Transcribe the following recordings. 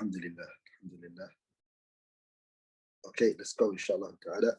Alhamdulillah, alhamdulillah. Okay, let's go, inshallah ta'ala.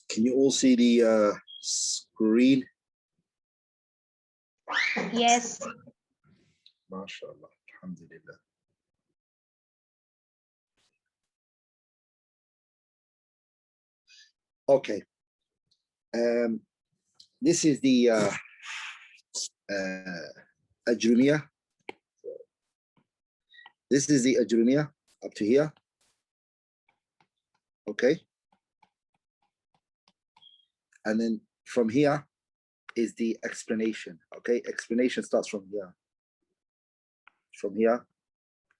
Can you all see the screen? Yes. MashaAllah, alhamdulillah. Okay. This is the Ajrumiyah. This is the Ajrumiyah up to here. Okay. And then from here is the explanation. Okay. Explanation starts from here. From here,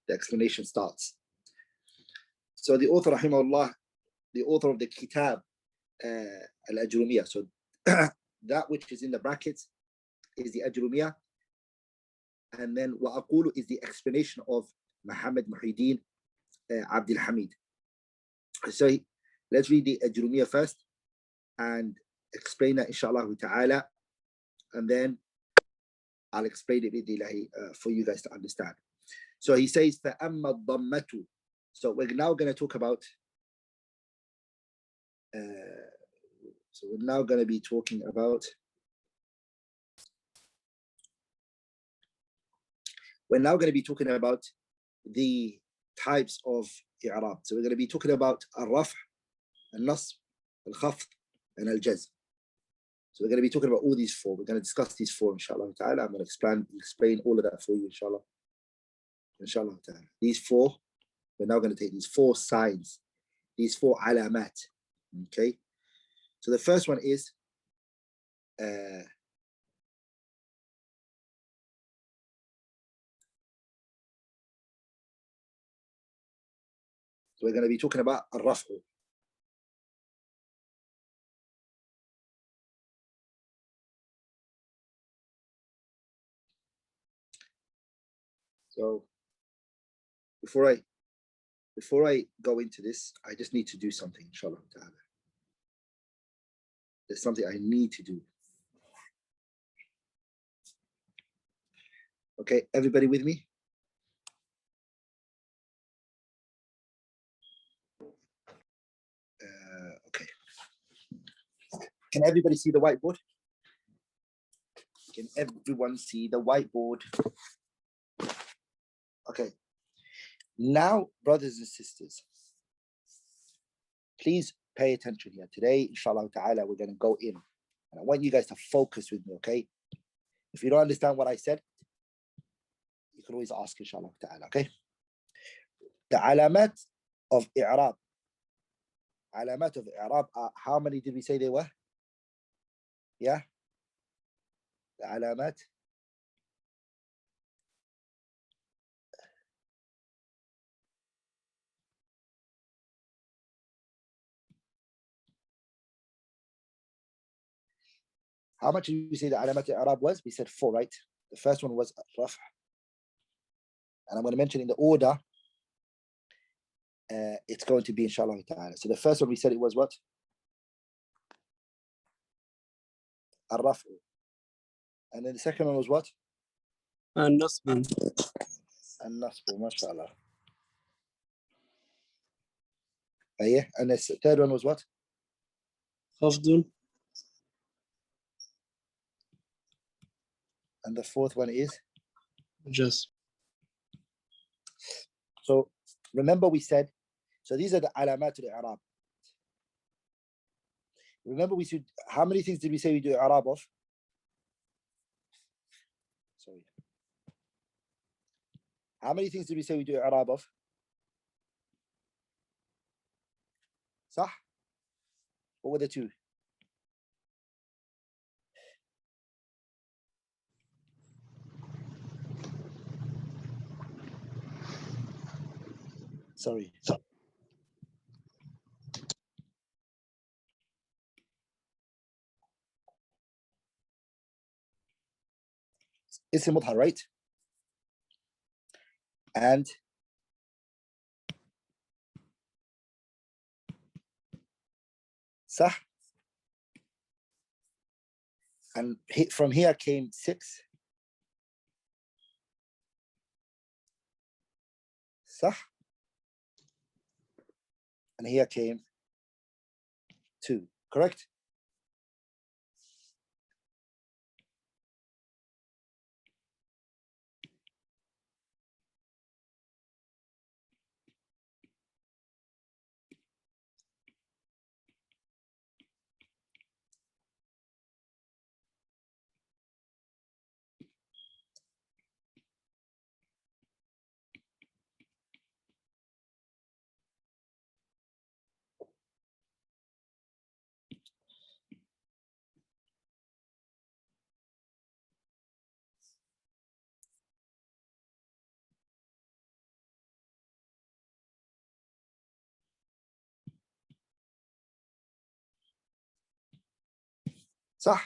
the explanation starts. So the author, rahimahullah, the author of the Kitab Al-Ajrumiyah. So that which is in the brackets is the Ajrumiyah. And then wa aqulu is the explanation of Muhammad Muhyiddin Abdul Hamid. So let's read the Ajrumiyah first and explain that, inshallah ta'ala, and then I'll explain it for you guys to understand. So he says, فَأَمَّا الضَّمَّةُ. So we're now going to talk about so we're now going to be talking about the types of i'rab. So we're going to be talking about al-raf', al-nasb, al-khafd, and al-jazm. So we're going to be talking about all these four. We're going to discuss these four, inshallah ta'ala. I'm going to explain all of that for you, inshallah. Inshallah ta'ala. These four, we're now going to take these four signs, these four alamat. Okay. So the first one is so we're going to be talking about al-raf'u. So before I go into this, I just need to do something, inshallah ta'ala. There's something I need to do. Okay, everybody with me? Okay. Can everybody see the whiteboard? Can everyone see the whiteboard? Okay. Now, brothers and sisters, please pay attention here. Today, inshallah ta'ala, we're going to go in. And I want you guys to focus with me, okay? If you don't understand what I said, you can always ask, inshallah ta'ala, okay? The alamat of i'rab. Alamat of i'rab are, how many did we say they were? Yeah? The alamat. How much did we say the alamat i'rab was? We said 4, right? The first one was raf'. And I'm going to mention in the order it's going to be, inshallah ta'ala. So the first one we said it was what? Al-raf'u. And then the second one was what? Al-nasb. Al-nasbu, mashallah. Yeah. And the third one was what? Khafdun. And the fourth one is? Jazm. So remember we said So these are the alamat al-i'rab. Remember, we should, how many things did we say we do i'rab of? Sorry. How many things did we say we do i'rab of? صح? What were the two? Sorry. Ism mudhar, right? And صح? And from here came 6. صح? And here came 2. Correct? صح؟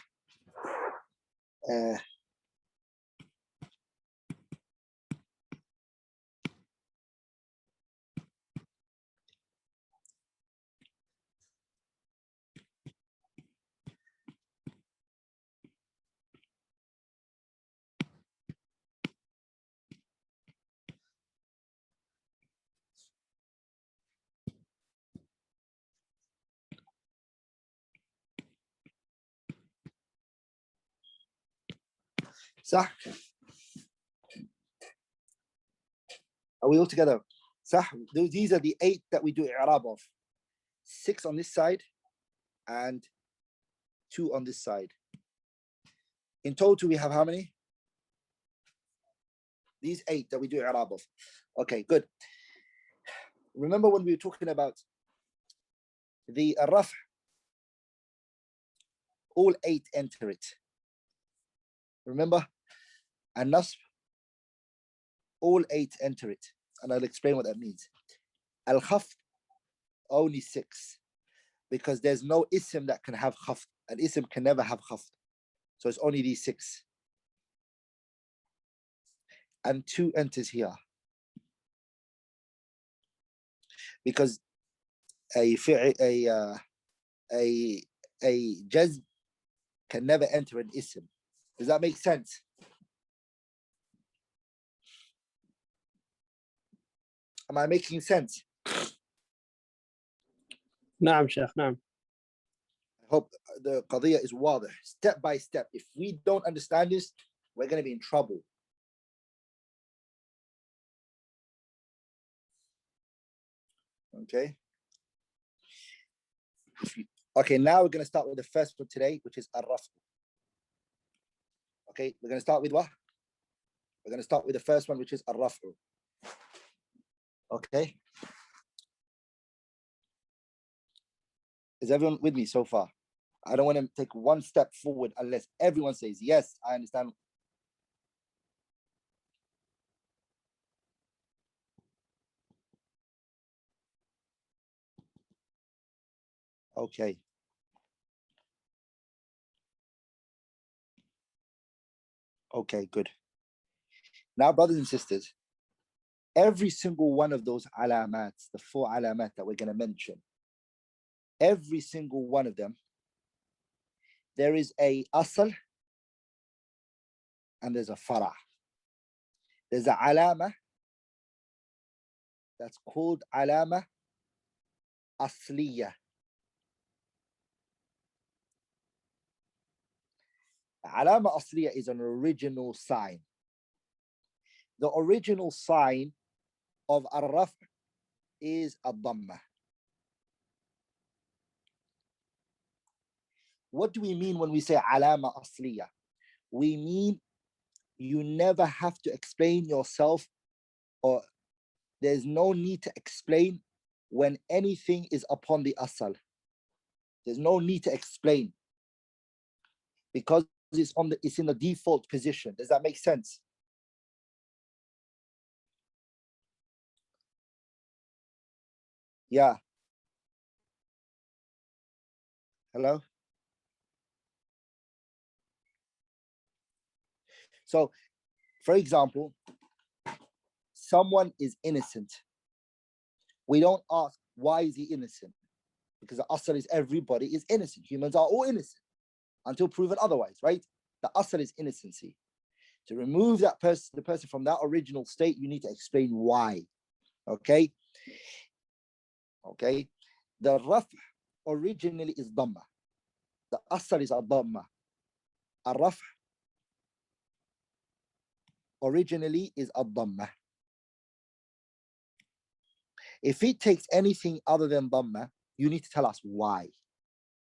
صح? Are we all together? صح? These are the 8 that we do i'rab of. 6 on this side and 2 on this side. In total, we have how many? These 8 that we do i'rab of. Okay, good. Remember when we were talking about the raf', all 8 enter it. Remember? And nasb, all 8 enter it. And I'll explain what that means. Al-khafd, only 6. Because there's no ism that can have khafd. An ism can never have khafd. So it's only these 6. And 2 enters here. Because a jazm can never enter an ism. Does that make sense? Am I making sense? نعم شيخ نعم. I hope the qadiyya is واضح, step by step. If we don't understand this, we're going to be in trouble. Okay. Okay, now we're going to start with the first one today, which is ar-raf'. Okay, we're going to start with what? We're going to start with the first one, which is ar-raf'. Okay. Is everyone with me so far? I don't want to take one step forward unless everyone says, yes, I understand. Okay. Okay, good. Now, brothers and sisters, every single one of those alamats, the 4 alamat that we're going to mention, every single one of them, there is a asl and there's a fara'. There's a alama that's called alama asliya. Alama asliya is an original sign. The original sign of ar-raf' is a dhamma. What do we mean when we say alama asliya? We mean you never have to explain yourself, or there's no need to explain when anything is upon the asal. There's no need to explain because it's in the default position. Does that make sense? Yeah. Hello? So, for example, someone is innocent. We don't ask, why is he innocent? Because the asal is everybody is innocent. Humans are all innocent until proven otherwise, right? The asal is innocency. To remove the person from that original state, you need to explain why. Okay? Okay? The raf originally is dhamma. The asal is a dhamma. A raf originally is a dhamma. If it takes anything other than dhamma, you need to tell us why.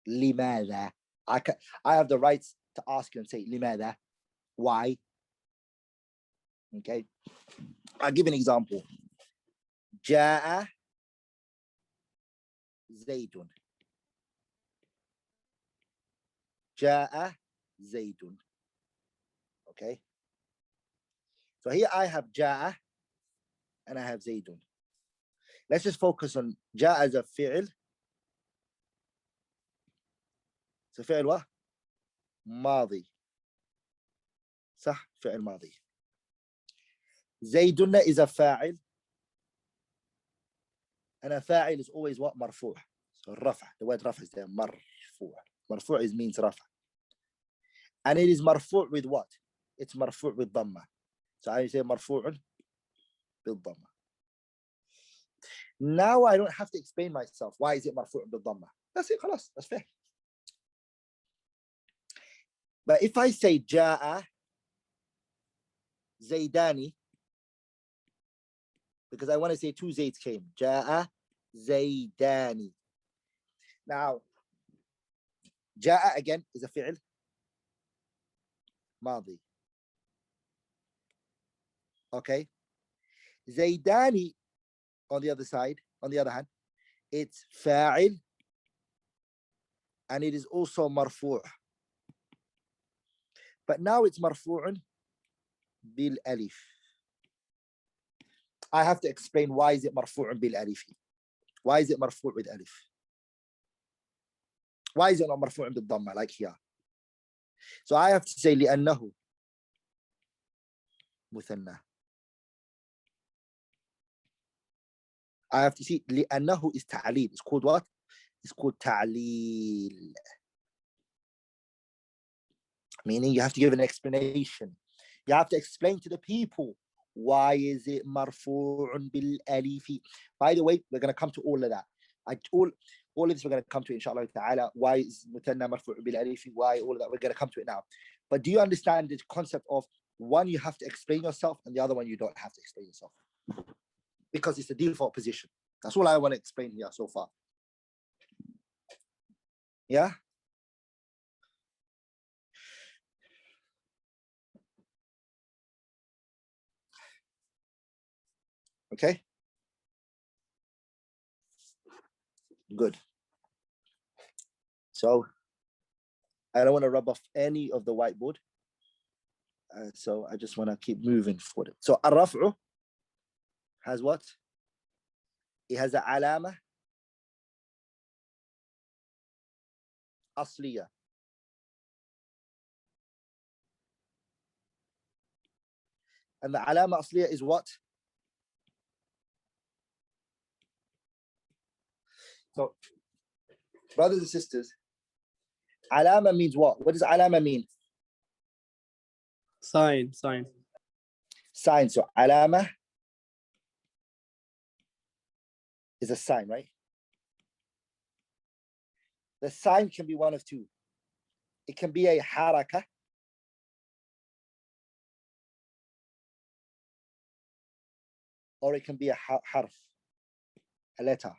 Limadha. I have the rights to ask you and say, limadha. Why? Okay. I'll give an example. Ja'a Zaydun. Ja'a Zaydun. Okay. So here I have Ja'a and I have Zaydun. Let's just focus on Ja'a as a fi'l. So fi'l what? ماضي. صح فعل ماضي. زيدنا is a فاعل. And a فاعل is always what? مرفوع. So رفع. The word رفع is there. مرفوع. مرفوع is means رفع. And it is مرفوع with what? It's مرفوع with ضمة. So I say مرفوع بالضمة. Now I don't have to explain myself. Why is it مرفوع بالضمة? That's it. خلاص. That's fair. But if I say جاء زيداني, because I want to say two Zaids came. جاء زيداني. Now, جاء again is a fi'l ماضي. Okay. زيداني on the other side, on the other hand, it's fa'il and it is also marfu'. But now it's marfu'un bil alif. I have to explain why is it marfu'un bil alif? Why is it marfu' with alif? Why is it not marfu'un bil dhamma like here? So I have to say لأنه مثنى. I have to see لأنه is ta'lil. It's called what? It's called ta'lil. Meaning you have to give an explanation. You have to explain to the people why is it marfu'un bil alifi. By the way, we're going to come to all of that. All of this we're going to come to inshallah ta'ala. Why is mutanna marfu'un bil alifi? Why all of that? We're going to come to it now. But do you understand the concept of one you have to explain yourself and the other one you don't have to explain yourself? Because it's the default position. That's all I want to explain here so far. Yeah? Okay? Good. So I don't want to rub off any of the whiteboard. So I just want to keep moving forward. So الرفع has what? It has a alama أصلية. And the alama أصلية is what? So, brothers and sisters, alama means what? What does alama mean? Sign. Sign. So alama is a sign, right? The sign can be one of two. It can be a haraka, or it can be a harf. a letter.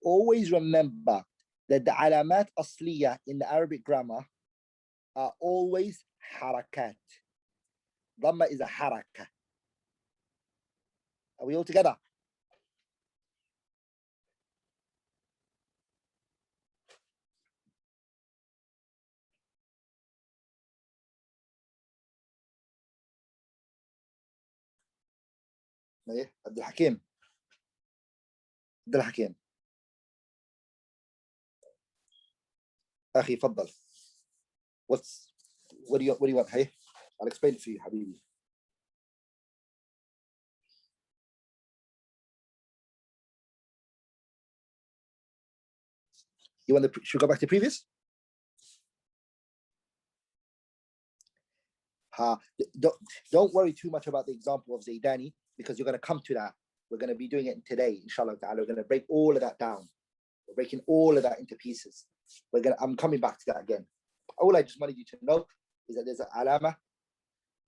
Always remember that the alamat asliya in the Arabic grammar are always harakat. Dhamma is a haraka. Are we all together? عبد الحكيم. عبد الحكيم. أخي فضل. What do you want? Hey, I'll explain it for you, Habibi. You want should we go back to previous? Don't worry too much about the example of Zaidani because you're going to come to that. We're going to be doing it today, inshallah ta'ala. We're going to break all of that down. We're breaking all of that into pieces. I'm coming back to that again. All I just wanted you to know is that there's an alama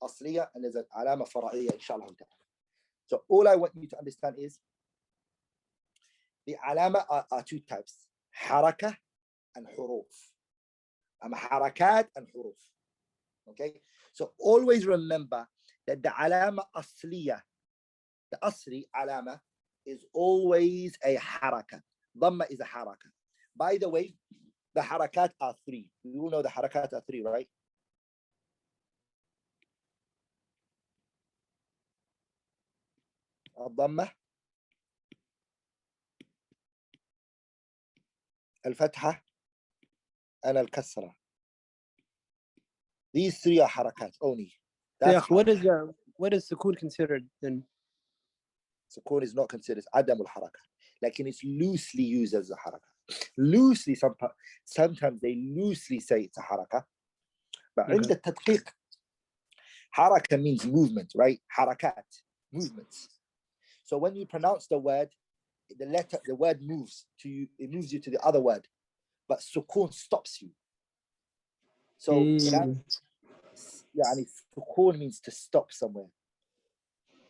asliya and there's an alama fara'iyya, inshallah ta'ala. So all I want you to understand is the alama are two types, haraka and huruf. Harakat and huruf. Okay, so always remember that the alama asliya, the asli alama, is always a haraka. Dhamma is a haraka. By the way, the harakat are three. You all know the harakat are three, right? الضمة, الفتحة, and الكسرة. These three are harakat only. What is sukun considered then? Sukun is not considered adam al-haraka. Like it's loosely used as a haraka. Loosely, sometimes they loosely say it's a haraka. But in the tadqiq, haraka means movement, right? Harakat, movements. So when you pronounce the word, the word moves to you, it moves you to the other word. But sukun stops you. So sukun means to stop somewhere.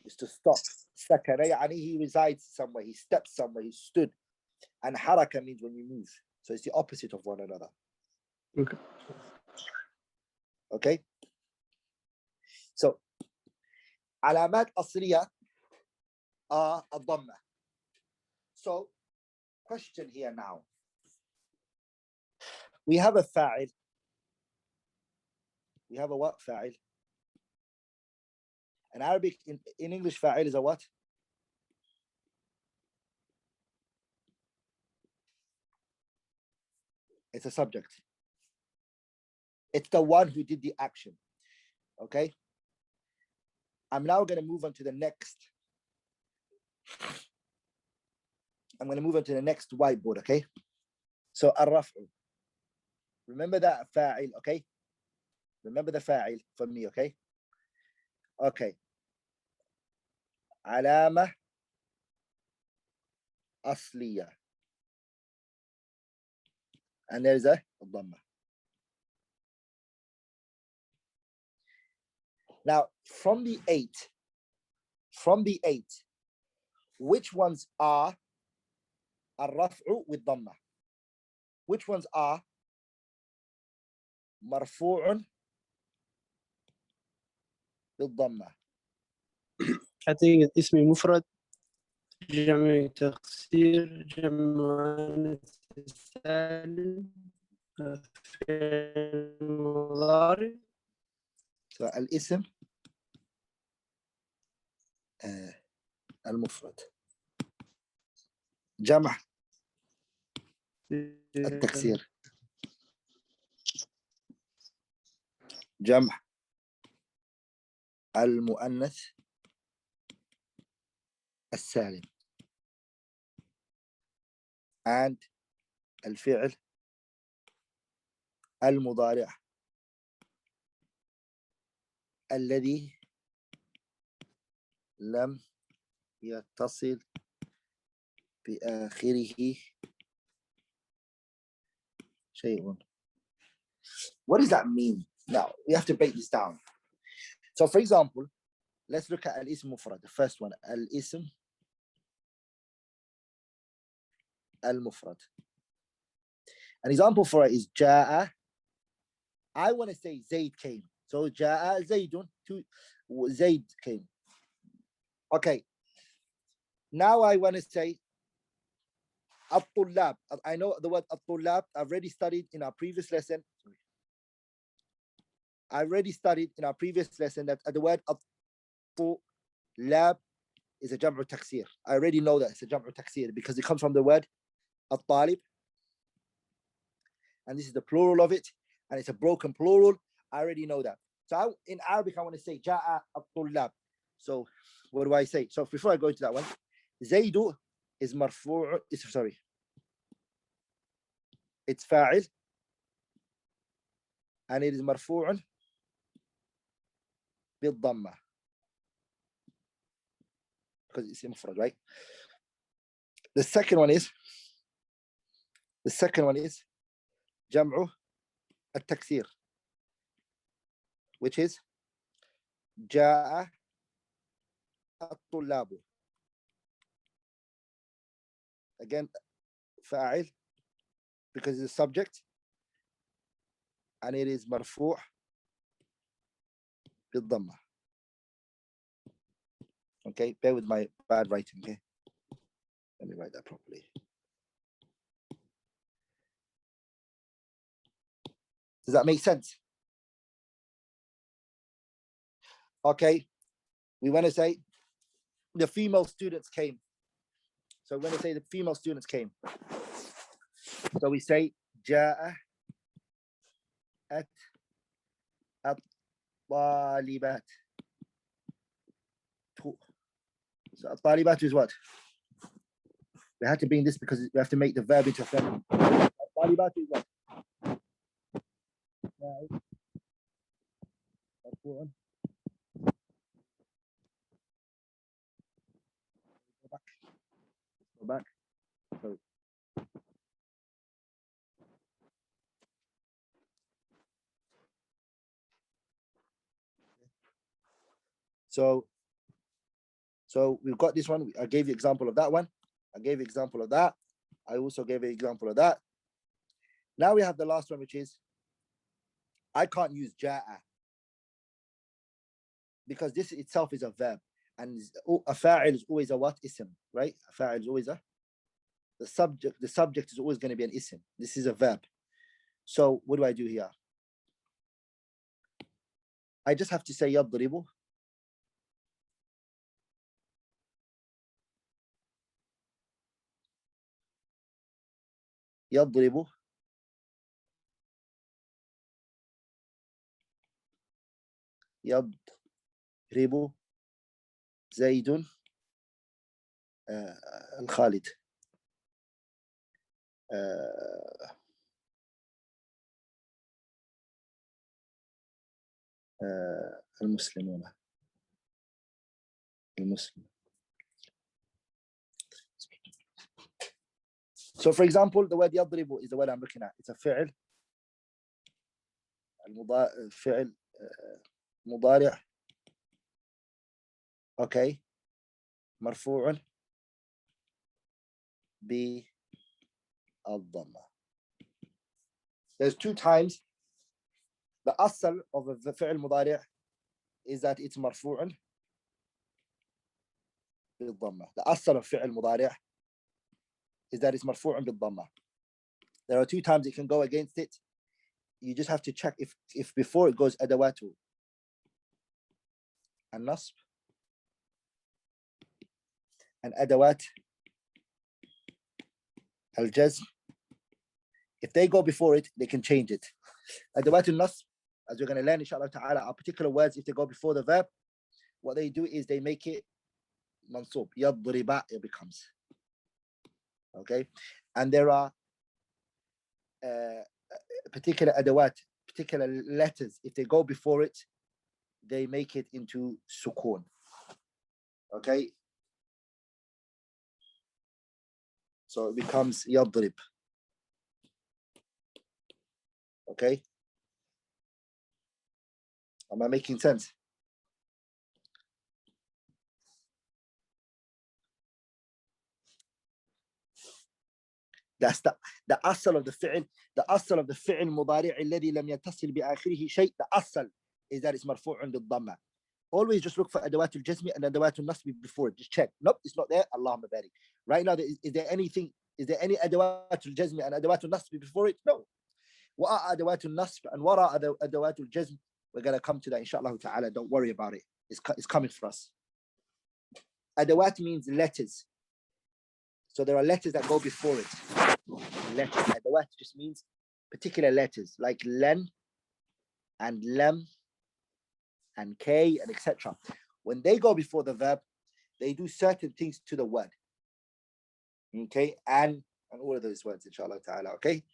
Is to stop. Sakana, he resides somewhere, he steps somewhere, he stood. And haraka means when you move. So it's the opposite of one another. Okay? So, alamat asliya are a dhamma. So, question here now. We have a fa'il. We have a what fa'il? In Arabic, in English, fa'il is a what? It's a subject. It's the one who did the action. Okay? I'm now going to move on to the next. I'm going to move on to the next whiteboard, okay? So, ar-raf'u. Remember that fa'il, okay? Remember the fa'il for me, okay? Okay. Alama asliya. And there's a dhamma. Now, from the eight, which ones are ar-raf'u with dhamma? Which ones are marfu'un bil dhamma? I think it's اسم مفرد جمع تقصير جمع سالم فعل مضارع. So الاسم المفرد جمع التكسير جمع المؤنث السالم and الفعل المضارع الذي لم يتصل بآخره شيء. What does that mean? Now, we have to break this down. So, for example, let's look at al-ism mufrad, the first one, al-ism المفرد. An example for it is جاء. I want to say Zayd came. So جاء زيد. Zayd came. Okay. Now I want to say الطلاب. I know the word الطلاب. I've already studied in our previous lesson. I already studied in our previous lesson that the word الطلاب is a jam'u taksir. I already know that it's a jam'u taksir because it comes from the word الطالب. And this is the plural of it. And it's a broken plural. I already know that. So in Arabic, I want to say جاء الطلاب. So what do I say? So before I go into that one, زيد is مرفوع. Sorry. It's فاعل. And it is مرفوع بالضمة. Because it's مفرد, right? The second one is جمع التكسير, which is جاء الطلاب. Again, فاعل because it's a subject and it is مرفوع بالضمة. Okay, bear with my bad writing. Okay, let me write that properly. Does that make sense? Okay, we want to say the female students came. So we're going to say the female students came. So we say جاءت الطالبات. So الطالبات is what? We had to bring this because we have to make the verb into a feminine. الطالبات is what? Go back. Sorry. So we've got this one. I gave you example of that one. I gave you example of that. I also gave you example of that. Now we have the last one, which is I can't use ja'a because this itself is a verb, and a fa'il is always a what? Ism, right? A fa'il is always the subject. The subject is always going to be an ism. This is a verb. So what do I do here? I just have to say يضرب. يضرب. يضرب زيد الخالد المسلمون المسلم. So for example, the word يضرب is the word I'm looking at. It's a فعل. فعل مضارع. Okay. مرفوع بالضمة. There's two times. The asl of the فعل مضارع is that it's مرفوع بالضمة. The asl of فعل مضارع is that it's مرفوع بالضمة. There are two times it can go against it. You just have to check if before it goes أدواته النصب and أدوات الجزم. If they go before it, they can change it. أدوات النصب, as we're going to learn inshallah ta'ala, are particular words. If they go before the verb, what they do is they make it mansub. يضرب, it becomes. Okay, and there are particular adawat, particular letters. If they go before it, they make it into sukun. Okay, so it becomes yadrib. Okay, am I making sense? That's the asl of the fi'l. The asl of the fi'l مضارع الذي لم يتصل بآخره شيء. The asl is that it's مرفوع بالضمة. Always just look for أدوات الجزم and أدوات النصب before it. Just check. Nope, it's not there. Allahumma barik. Right now, is there anything? Is there any أدوات الجزم and أدوات النصب before it? No. What are أدوات النصب and what are أدوات الجزم? We're gonna come to that inshallah ta'ala. Don't worry about it. It's coming for us. Adawat means letters. So there are letters that go before it. Letters. Adawat just means particular letters like len and lem and k and etc. When they go before the verb, they do certain things to the word. Okay, and all of those words, inshallah ta'ala, okay?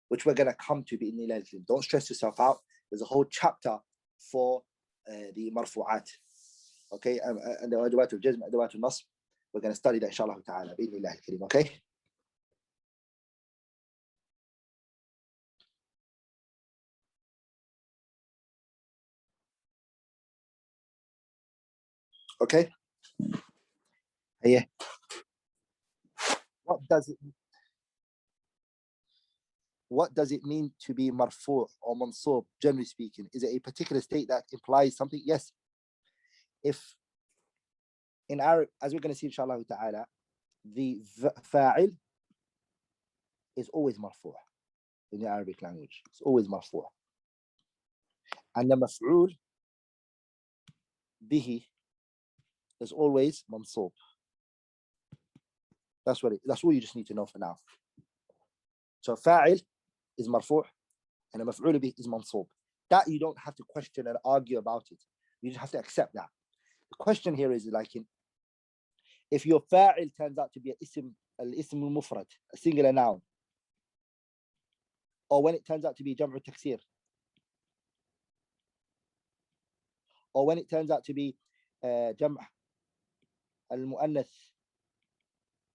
Which we're gonna come to bi'idhnillah. Don't stress yourself out. There's a whole chapter for the marfu'at. Okay, and the adawat al-jazm, adawat al-nasb. We're gonna study that inshallah ta'ala bi'idhnillah al-kareem, okay? Okay. Yeah. What does it mean to be marfu' or mansub, generally speaking? Is it a particular state that implies something? Yes. If in Arab, as we're going to see inshallah ta'ala, the fa'il is always marfu' in the Arabic language. It's always marfu'. And the maf'ul bihi is always mansub. That's all you just need to know for now. So fa'il is marfu' and the maf'ul bihi is mansub. That you don't have to question and argue about it. You just have to accept that. The question here is like if your fa'il turns out to be al-ism al-mufrad, a singular noun, or when it turns out to be jam'u taksir, or when it turns out to be jam' al-mu'annath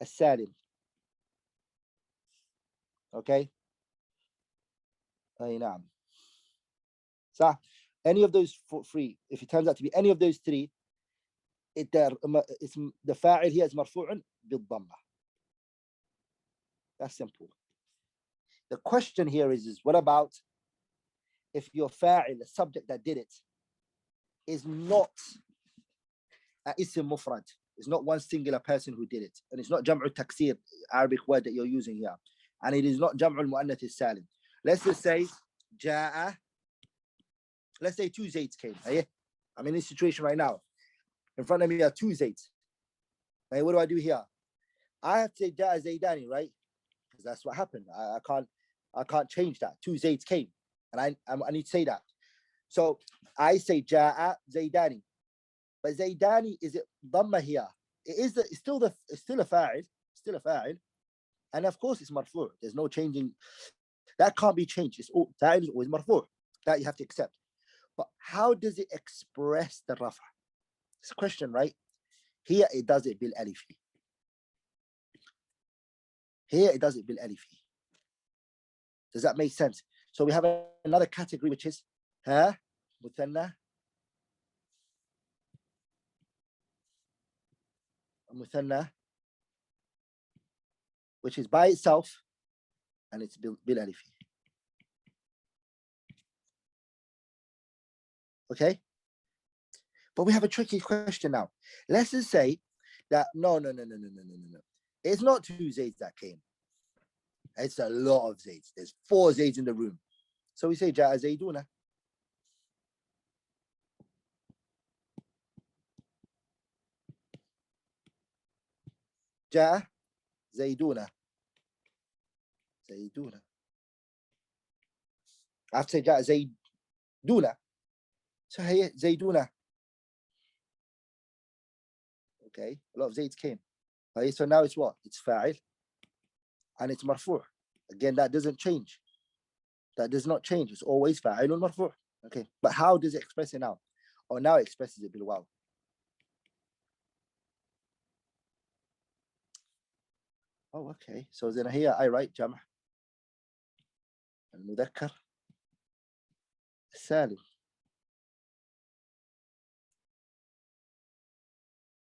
al-salim, okay? نعم. So any of those three, if it turns out to be any of those three, the fa'il here is marfu'un bil-dhamma. That's simple. The question here is what about if your fa'il, the subject that did it, is not an ism mufrad? It's not one singular person who did it, and it's not jam'u taksir, Arabic word that you're using here, and it is not jam'u al-mu'annath al-salim. Let's just say ja'a. Let's say two Zaids came. I'm in this situation right now. In front of me are two Zaids. What do I do here? I have to say ja'a Zaidani, right? Because that's what happened. I can't change that. Two Zaids came, and I need to say that. So I say ja'a Zaidani. But Zaidani, is it dhamma here? It's still a fa'il, still a fa'il. And of course it's marfu'. There's no changing. That can't be changed. Fa'il is always marfu'. That you have to accept. But how does it express the rafa? It's a question, right? Here it does it bil alifi. Here it does it bil alifi. Does that make sense? So we have another category which is muthanna, muthanna, which is by itself, and it's bil alifi. Okay, but we have a tricky question now. Let's just say that no. It's not two Zaids that came. It's a lot of Zaids. There's four Zaids in the room. So we say Ja'a Zaiduna. Ja'a Zaiduna. Zaiduna. I have to say Ja'a Zaiduna. So hey, Zaiduna. Okay, a lot of Zaids came. Okay, so now it's what? It's fa'il and it's marfu'. Again, that doesn't change. That does not change. It's always fa'il and marfu'. Okay, but how does it express it now? Or now it expresses it bil waw. Oh, okay. So then here I write jam' al-mudhakkar salim.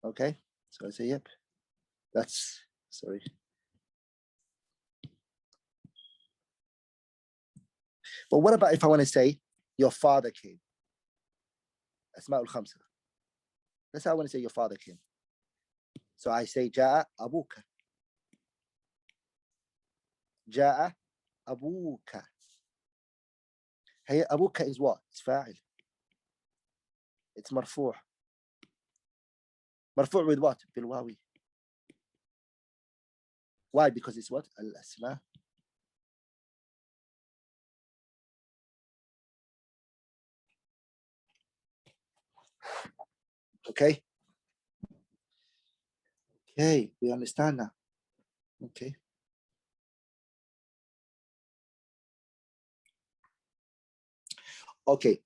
Okay, so I say, yep, that's, sorry. But what about if I want to say your father came? Asma'ul Khamsa. That's how I want to say your father came. So I say Ja'a Abuka. Ja'a Abuka. Hey, Abuka is what? It's fa'il. It's marfu'. Marfu' with what? Bilwawi. Why? Because it's what? Al-asma. Okay. Okay, we understand now. Okay. Okay.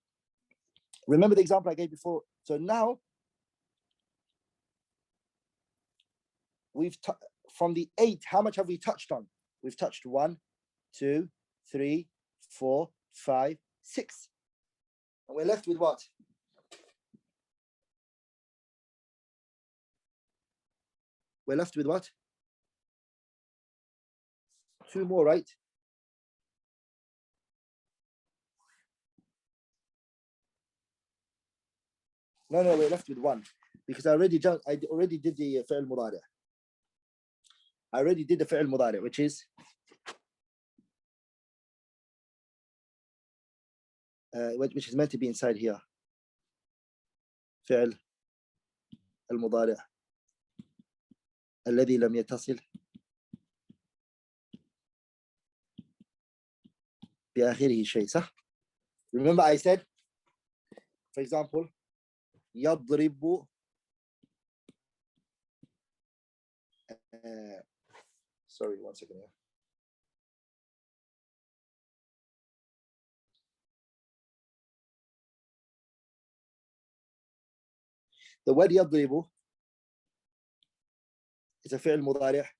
Remember the example I gave before? So now we've from the 8, how much have we touched on? We've touched 1, 2, 3, 4, 5, 6. And we're left with what? We're left with what? 2 more, right? No, we're left with 1 because I already did the fi'l mudari'. I already did the fi'l mudari', which is which is meant to be inside here. فعل المضارع الذي لم يتصل بآخره شيء, صح? Remember I said, for example, يضرب sorry, 1 second here. The word يضرب is a فعل مضارع.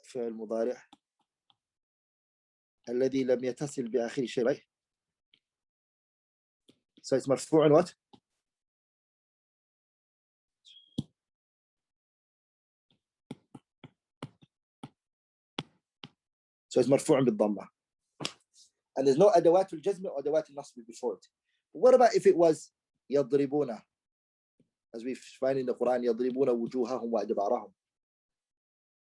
فعل مضارع الذي لم يتصل بآخره شيء, right? So it's مرفوع what? So it's مرفوع بالضمة. And there's no أدوات الجزم or أدوات النصب before it. But what about if it was يضربون? As we find in the Quran, يضربون وجوههم وأدبارهم.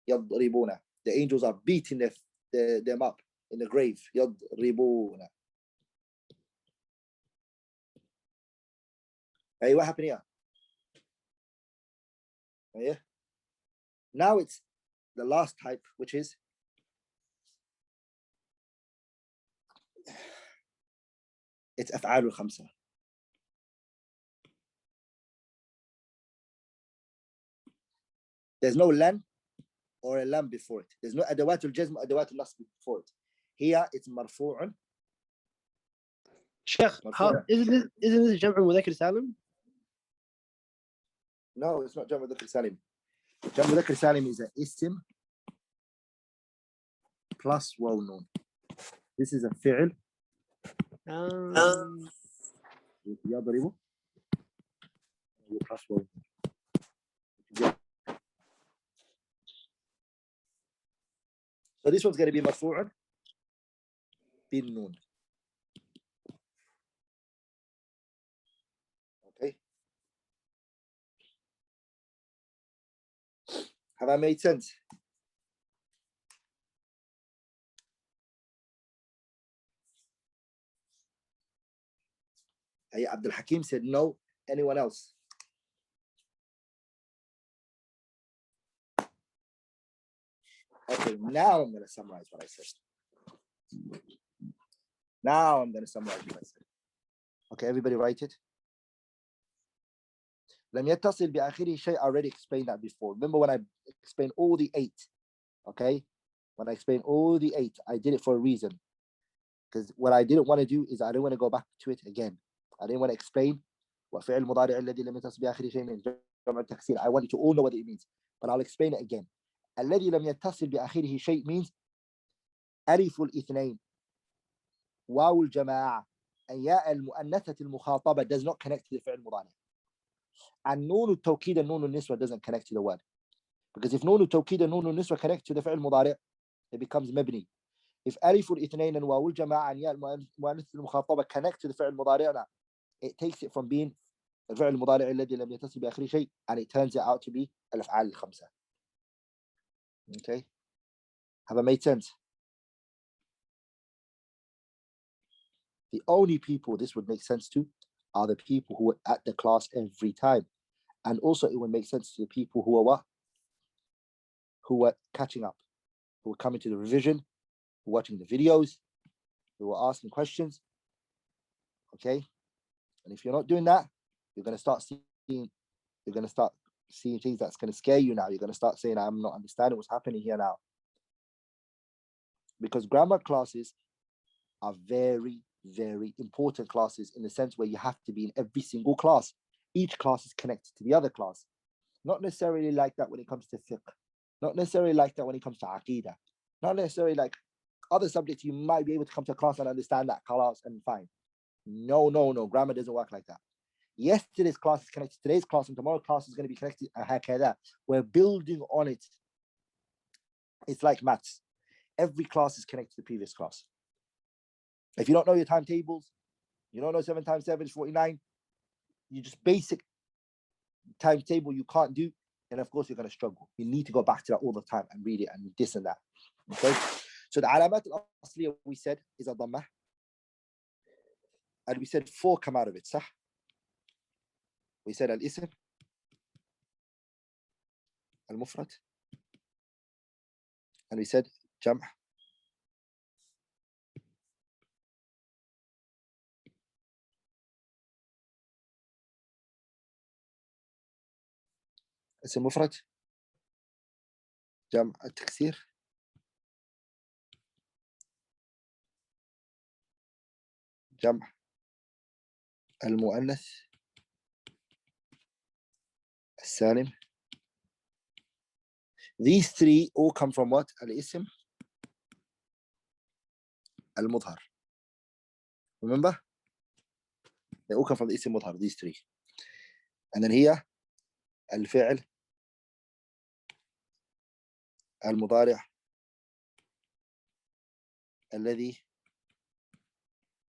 يضربون. The angels are beating them up in the grave. يضربون. Hey, what happened here? Yeah. Now it's the last type, which is it's أفعال الخمسة. There's no lan or a lam before it. There's no أدوات الجزم, أدوات النصب before it. Here it's مرفوع. Sheikh, isn't this جمع مذكر سالم? No, it's not جمع مذكر سالم. جمع مذكر سالم is an اسم plus واو نون. This is a فعل. يضرب plus واو نون. So this one's going to be مرفوع بالنون. Okay. Have I made sense? Abdul Hakim said no. Anyone else? Okay, now I'm going to summarize what I said. Okay, everybody write it. لم يتصل بآخره شيء. I already explained that before. Remember when I explained all the 8? Okay, when I explained all the 8, I did it for a reason. Because what I didn't want to do is I didn't want to go back to it again. I didn't want to explain what فعل المضارع الذي لم يتصل بآخره شيء means. I want you to all know what it means, but I'll explain it again. الذي لم يتصل بآخره شيء means ألف الاثنين واو الجماعة and ياء المؤنثة المخاطبة does not connect to the فعل المضارع. And نون التوكيد and نون النسوة doesn't connect to the word. Because if نون التوكيد and نون النسوة connect to the فعل المضارع, it becomes مبني. if ألف الاثنين واو الجماعة ياء المؤنث المخاطبة connect to the فعل مضارعنا, it takes it from being الفعل المضارع الذي لم يتصل بآخره شيء and it turns it out to be الأفعال الخمسة. Okay, have I made sense? The only people this would make sense to are the people who are at the class every time, and also it would make sense to the people who are what? Who are catching up, who are coming to the revision, who are watching the videos, who are asking questions. Okay, and if you're not doing that, you're going to start seeing things that's going to scare you now. You're going to start saying, I'm not understanding what's happening here now. Because grammar classes are very, very important classes in the sense where you have to be in every single class. Each class is connected to the other class. Not necessarily like that when it comes to fiqh. Not necessarily like that when it comes to aqidah. Not necessarily like other subjects you might be able to come to a class and understand that class and fine. No. Grammar doesn't work like that. Yesterday's class is connected to today's class, and tomorrow's class is going to be connected. We're building on it. It's like maths. Every class is connected to the previous class. If you don't know your timetables, you don't know 7 times 7 is 49, you just basic timetable you can't do, and of course you're going to struggle. You need to go back to that all the time and read it and this and that. Okay, so the alamat al-asliya we said is a dhammah, and we said 4 come out of it, صح? We said al-ism, al-mufrad, and we said jam', اسم مفرد، جمع التكسير، جمع المؤنث السالم. These 3 all come from what? الاسم المظهر. Remember? They all come from the اسم مظهر, these 3. And then here الفعل المضارع الذي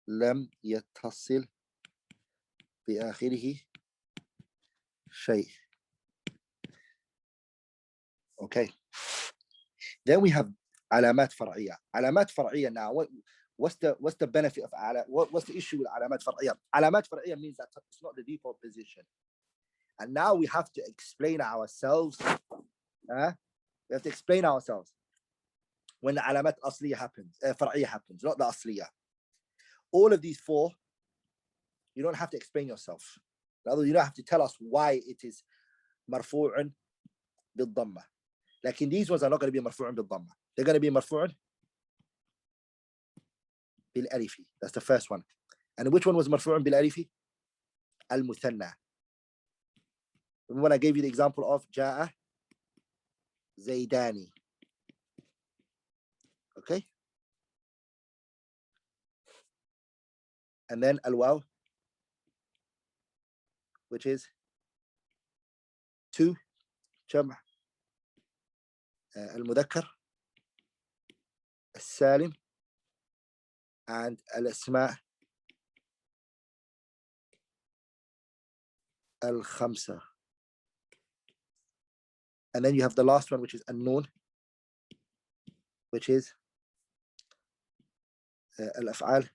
لم يتصل بآخره شيء. Okay. Then we have علامات فرعية. علامات فرعية now. What's the benefit of what's the issue with علامات فرعية? علامات فرعية means that it's not the default position. And now we have to explain ourselves. We have to explain ourselves when the علامات الأصلية happens, فرعية happens, not the أصلية. All of these 4, you don't have to explain yourself. In other words, you don't have to tell us why it is مرفوع بالضمة. Like these ones are not going to be مرفوع بالضمة. They're going to be مرفوع بالألف. That's the first one. And which one was مرفوع بالألف? المثنى. Remember when I gave you the example of جاء زيداني. Okay. And then الواو, which is 2 جمع المذكر السالم and الأسماء الخمسة. And then you have the last one, which is النون, which is الأفعال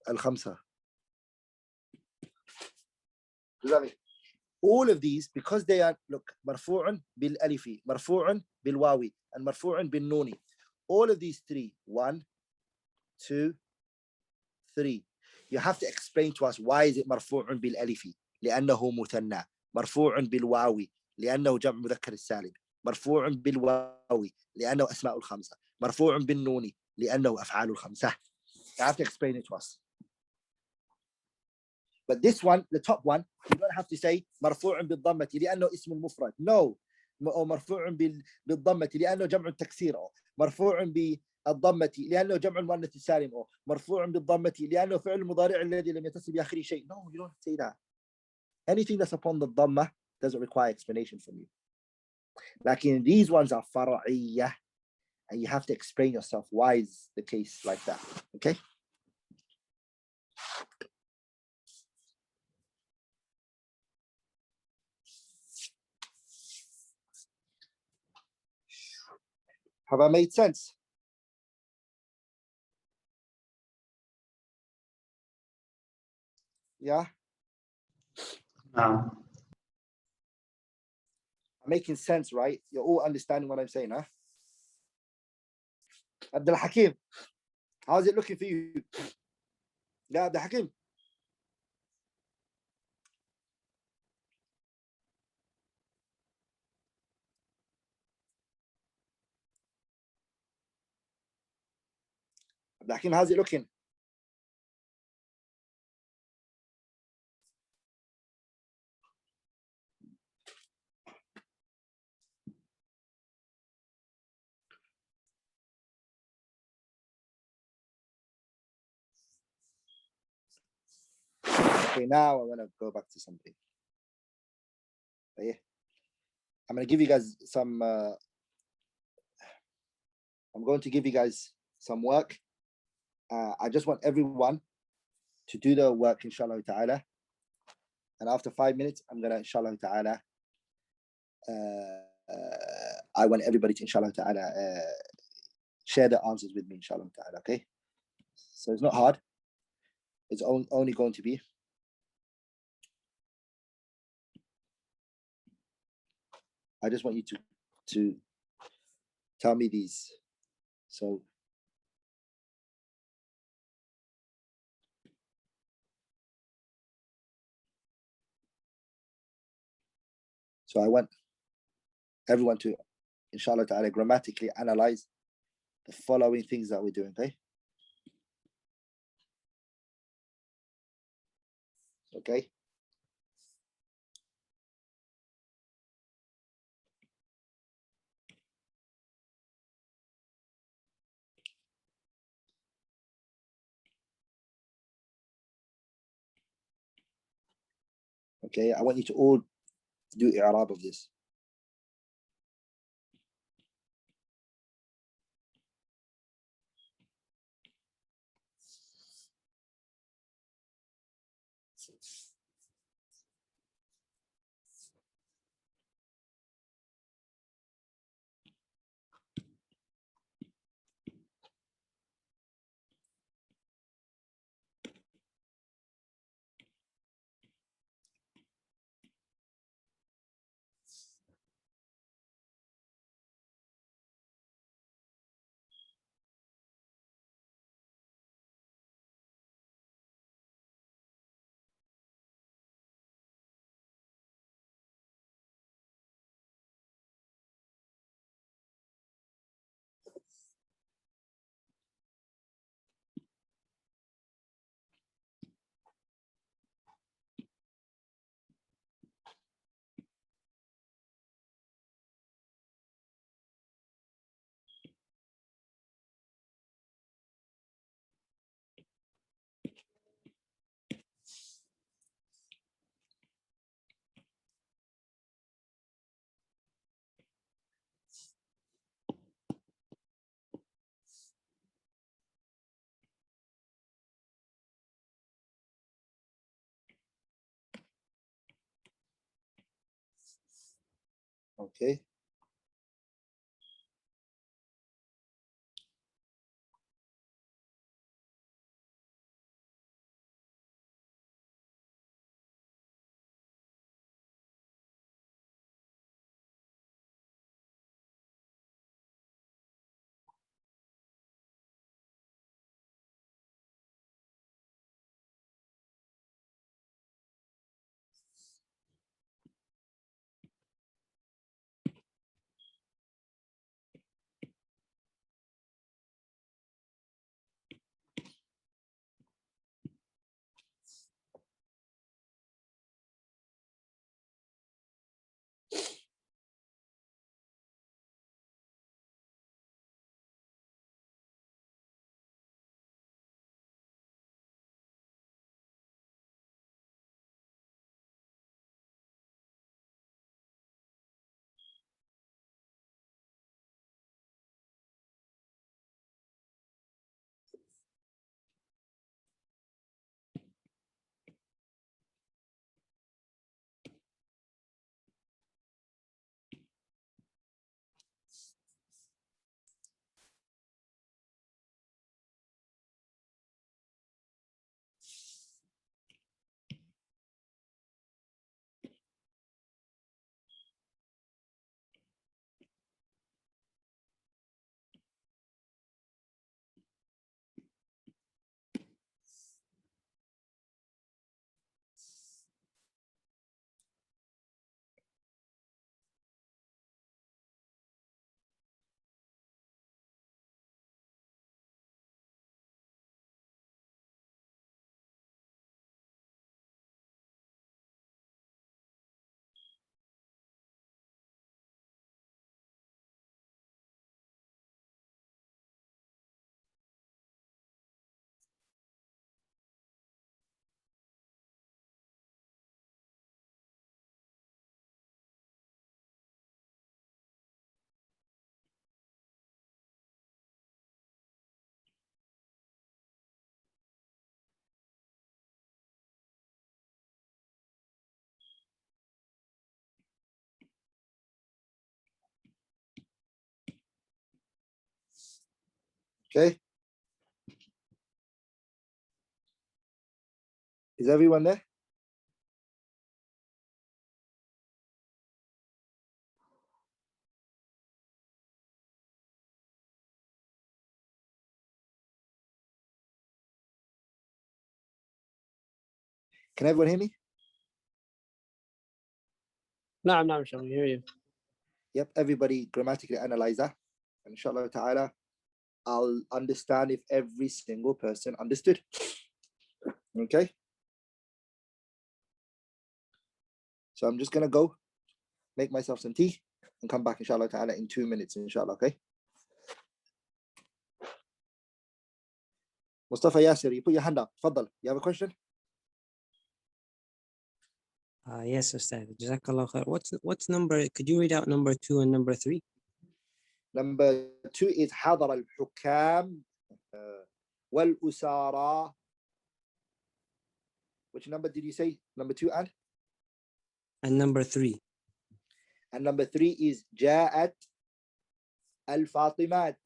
الخمسة. All of these, because they are, look, مرفوع بالألف, مرفوع بالواو, and مرفوع بالنون. All of these 3, 1, 2, 3. You have to explain to us why is it مرفوع بالألف لأنه مثنى, مرفوع بالواو لأنه جمع مذكر السالم, مرفوع بالواو لأنه أسماء الخمسة, مرفوع بالنون لأنه أفعال الخمسة. You have to explain it to us. But this one, the top one, you don't have to say مرفوع بالضمة لأنه اسم المفرد. No. أو مرفوع بالضمة لأنه جمع التكسير. أو مرفوع بالضمة لأنه جمع المؤنث السالم. أو مرفوع بالضمة لأنه فعل المضارع الذي لم يتصل بآخره شيء. No, you don't say that. Anything that's upon the dhamma doesn't require explanation from you. Like these ones are فرعية. and you have to explain yourself why is the case like that. Okay. Have I made sense? Yeah, نعم. I'm making sense, right? You're all understanding what I'm saying, huh? Abdul Hakim, how's it looking for you? Yeah, Abdul Hakim. Abdul Hakim, how's it looking? Okay, now I want to go back to something. Yeah. I'm going to give you guys some, I'm going to give you guys some work. I just want everyone to do the work, inshallah ta'ala. And after 5 minutes, I'm going to, inshallah ta'ala, I want everybody to, inshallah ta'ala, share the answers with me, inshallah ta'ala, okay? So it's not hard. It's only going to be I just want you to tell me these. So I want everyone to, inshallah ta'ala, grammatically analyze the following things that we're doing, okay? Okay. Okay, I want you to all do i'rab of this. Okay. Okay. Is everyone there? Can everyone hear me? نعم نعم شيخ we hear you. Yep, everybody grammatically analyze that. And inshallah ta'ala, I'll understand if every single person understood. Okay. So I'm just gonna go make myself some tea and come back inshallah ta'ala in 2 minutes, inshallah, okay? Mustafa Yasir, you put your hand up. Fadal, you have a question? Yes, Ustad. Jazakallah khair. What's number? Could you read out number 2 and number 3? Number 2 is حضر الحكام والأسارى. Which number did you say? Number 2 and? And number 3. And number 3 is جاءت الفاطمات.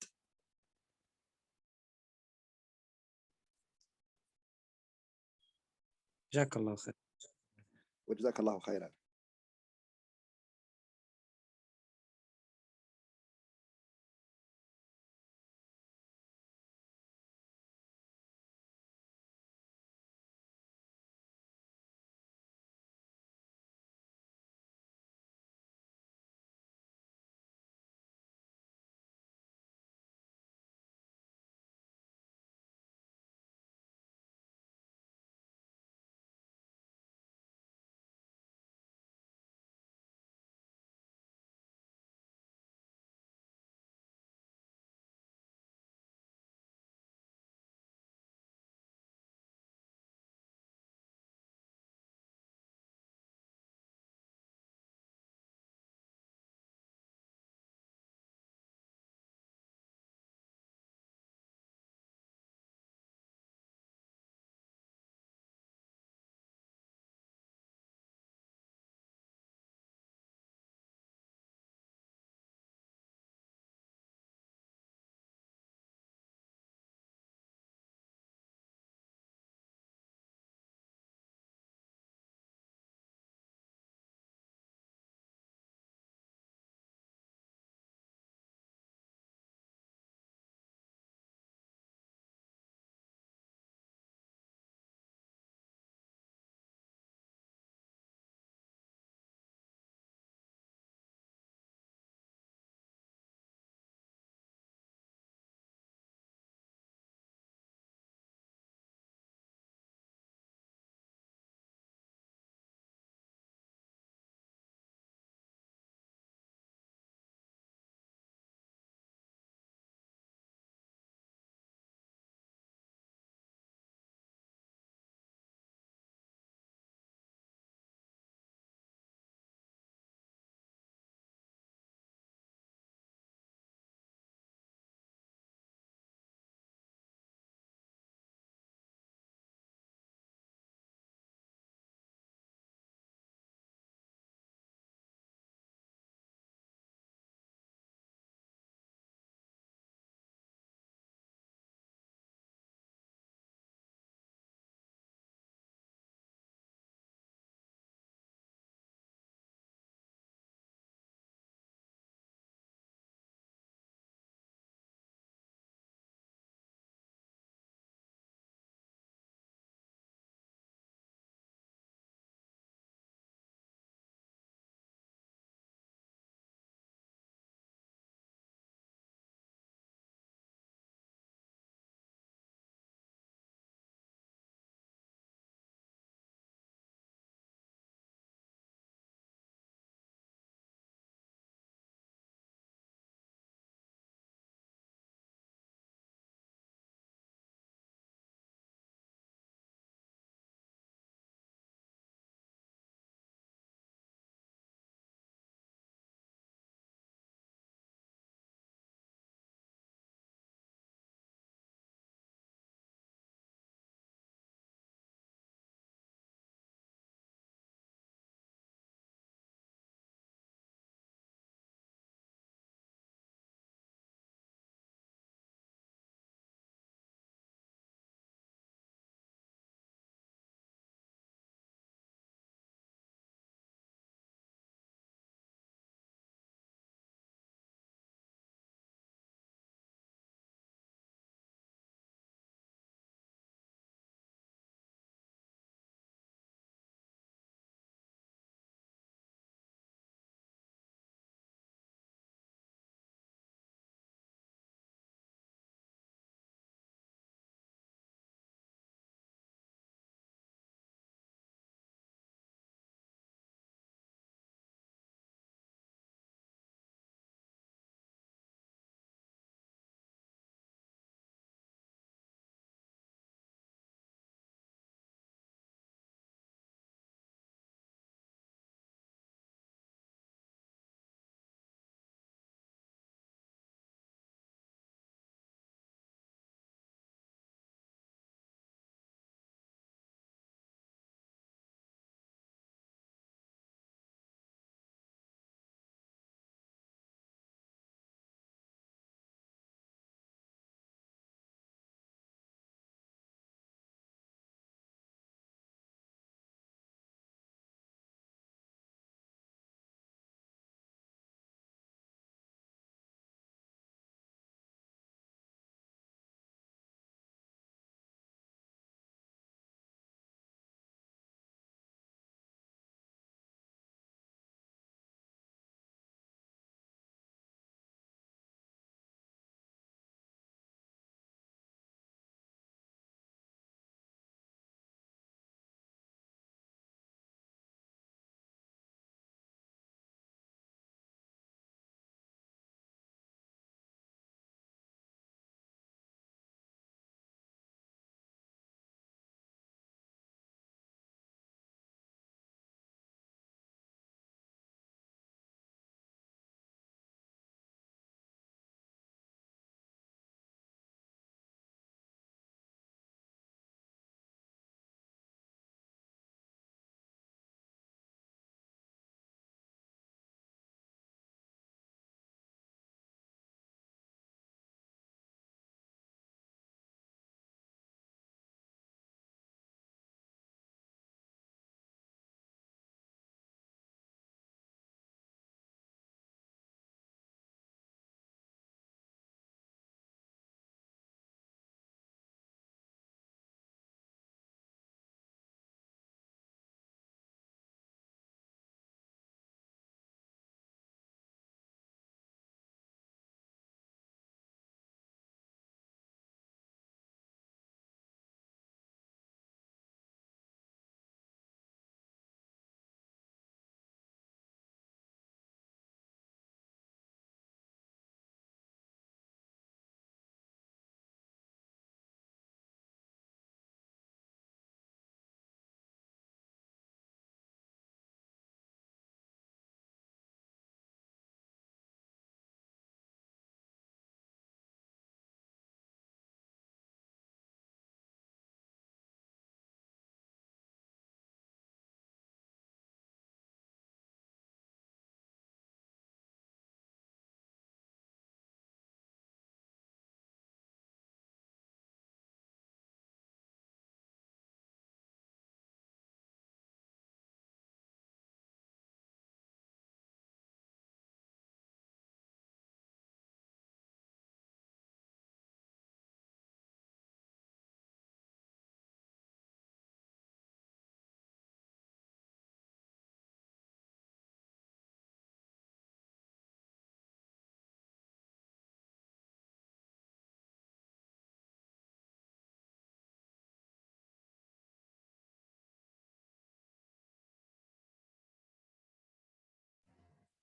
Jazakallah khair. وجزاك الله خيرا.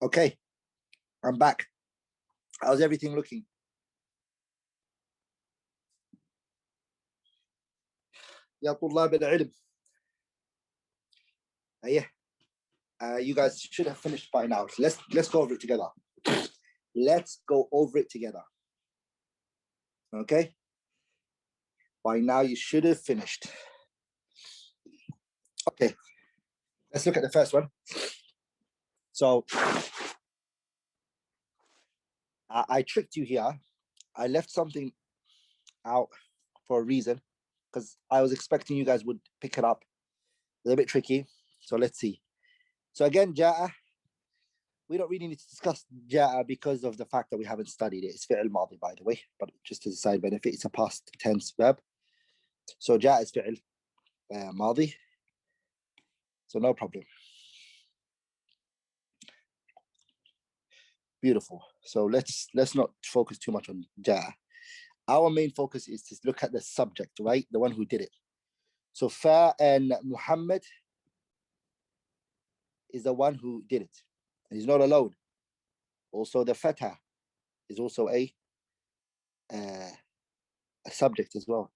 Okay, I'm back. How's everything looking? يا طلاب العلم. You guys should have finished by now. Let's go over it together. Let's go over it together. Okay. By now you should have finished. Okay. Let's look at the first one. So I tricked you here. I left something out for a reason because I was expecting you guys would pick it up. A little bit tricky. So let's see. So again, Ja'a, we don't really need to discuss Ja'a because of the fact that we haven't studied it. It's fi'l madi, by the way, but just as a side benefit, it's a past tense verb. So Ja'a is fi'l madi. So no problem. Beautiful. So let's not focus too much on Ja'a. Our main focus is to look at the subject, right? The one who did it. So Fa and Muhammad is the one who did it. And he's not alone. Also, the Fatah is also a subject as well.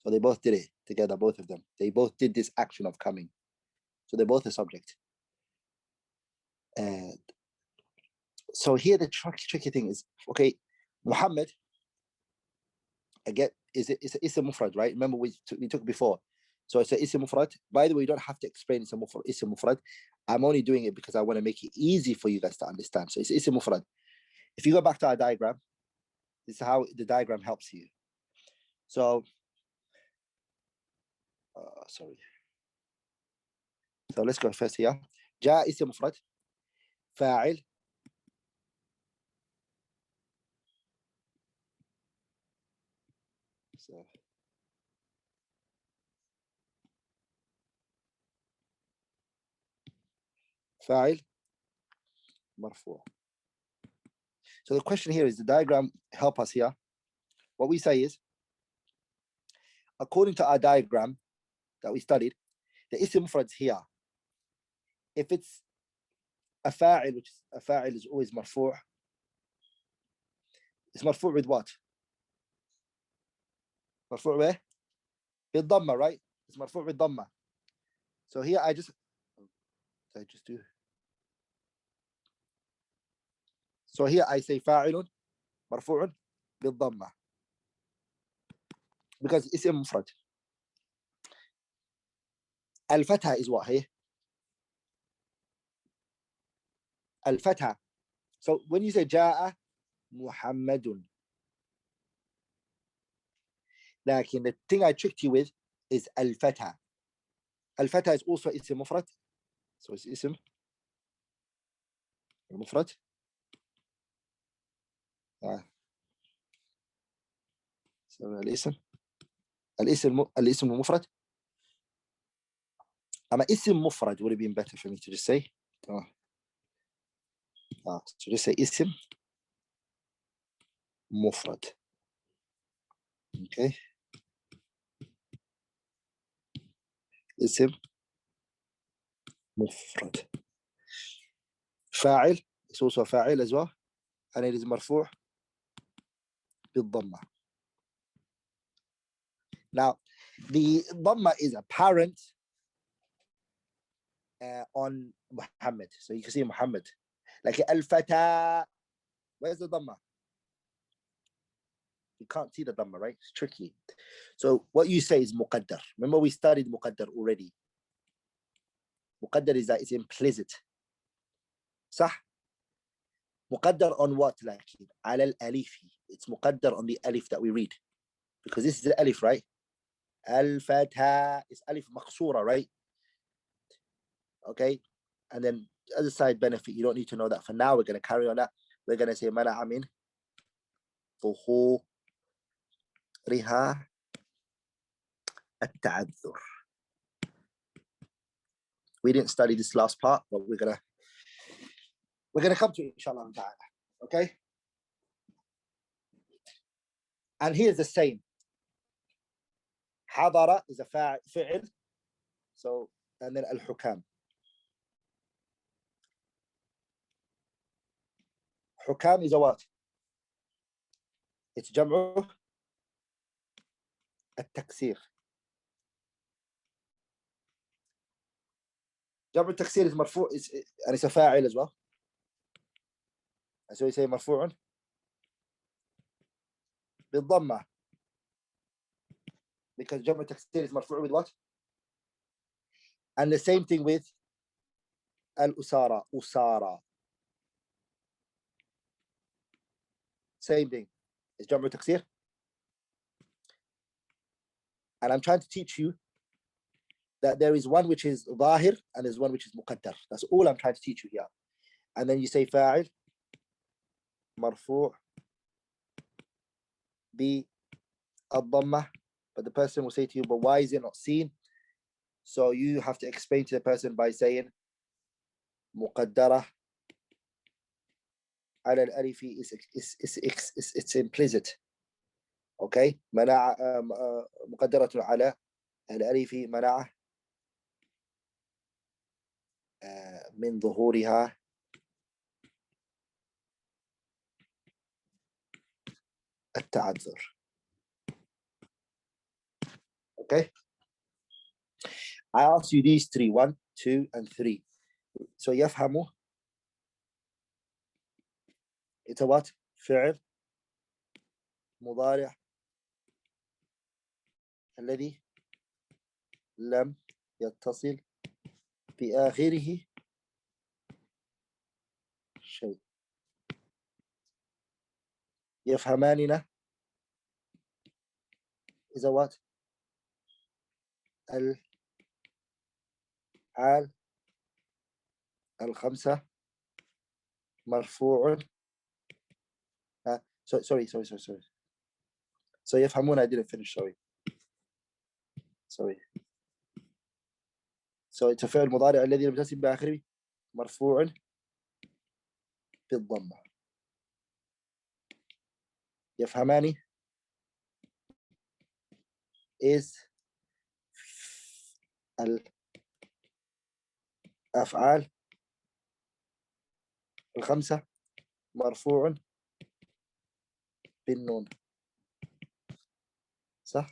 So they both did it together, both of them. They both did this action of coming. So they're both a subject. And so here the tricky thing is, okay, Muhammad, again, it's a mufrad, right? Remember we took before. So it's a ism mufrad. By the way, you don't have to explain it's a mufrad. I'm only doing it because I want to make it easy for you guys to understand. So it's ism mufrad. If you go back to our diagram, this is how the diagram helps you. So, sorry. So let's go first here. جاء اسم مفرد فاعل so, فاعل مرفوع. So the question here is the diagram help us here. What we say is, according to our diagram that we studied, the ism mufrad is here. If it's a fa'il, which is a fa'il is always marfu'. It's marfu' with what? Marfu' with dhamma, right? It's marfu' with dhamma. So here I just do. So here I say fa'ilun marfu'un bil dhamma because it's ism mufrad. Al-fatha is what here? Al-fatha. So when you say ja'a Muhammadun, لكن the thing I tricked you with is al-fatha. Al-fatha is also ism mufrad. So it's ism mufrad. So الاسم مفرد. أما اسم مفرد would have been better for me to just say. So just say اسم مفرد. Okay. اسم مفرد. فاعل is also فاعل as well. And it is مرفوع بالضمة. Now, the dhamma is apparent on Muhammad. So you can see Muhammad. Like al-fata, where's the dhamma? You can't see the dhamma, right? It's tricky. So what you say is muqaddar. Remember we studied muqaddar already. Muqaddar is that it's implicit. صح? muqaddar on what? Like على الألف. It's muqaddar on the alif that we read. Because this is the alif, right? Al-Fatha is alif maqsura, right? Okay. And then as a side benefit, you don't need to know that. For now, we're going to carry on that. We're going to say mana'a min ظهورها التعذر. We didn't study this last part, but we're gonna come to it, inshallah ta'ala. Okay. And here's the same. حضر is a فعل. So and then al-hukam. حكام is a what? It's جمعه التكسير. جمع التكسير is مرفوع يعني فاعل as well. So you say مرفوع بالضمة because جمع التكسير is مرفوع with what? And the same thing with الأسارة أسارة. Same thing. It's جمع تكسير. And I'm trying to teach you that there is one which is ظاهر and there's one which is مقدر. That's all I'm trying to teach you here. And then you say فاعل مرفوع بالضمة, but the person will say to you, but why is it not seen? So you have to explain to the person by saying مقدرة على الألف it's implicit. Okay, منع مقدرة على الألف منع من ظهورها التعذر. Okay, I ask you these three, 1, 2, and 3. So يفهموا it's a what? فعل مضارع الذي لم يتصل بآخره شيء. يفهماننا is a what? الحال الخمسة مرفوع. Sorry. So يفهمون, I didn't finish, sorry. So it's a فعل مضارع الذي لم يتصل بآخره مرفوع بالضمة. يفهماني is الأفعال الخمسة مرفوع بالنون. صح؟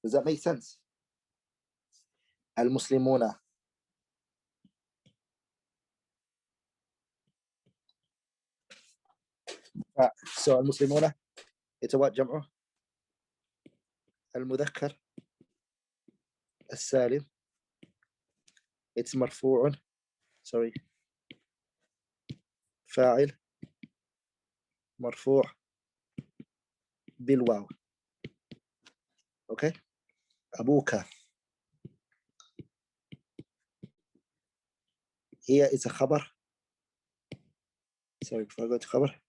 Does that make sense? المسلمون so المسلمون it's a what جمعه؟ المذكر السالم it's مرفوع فاعل مرفوع بالواو. Okay, أبوك here is a خبر. Sorry, before I go to خبر,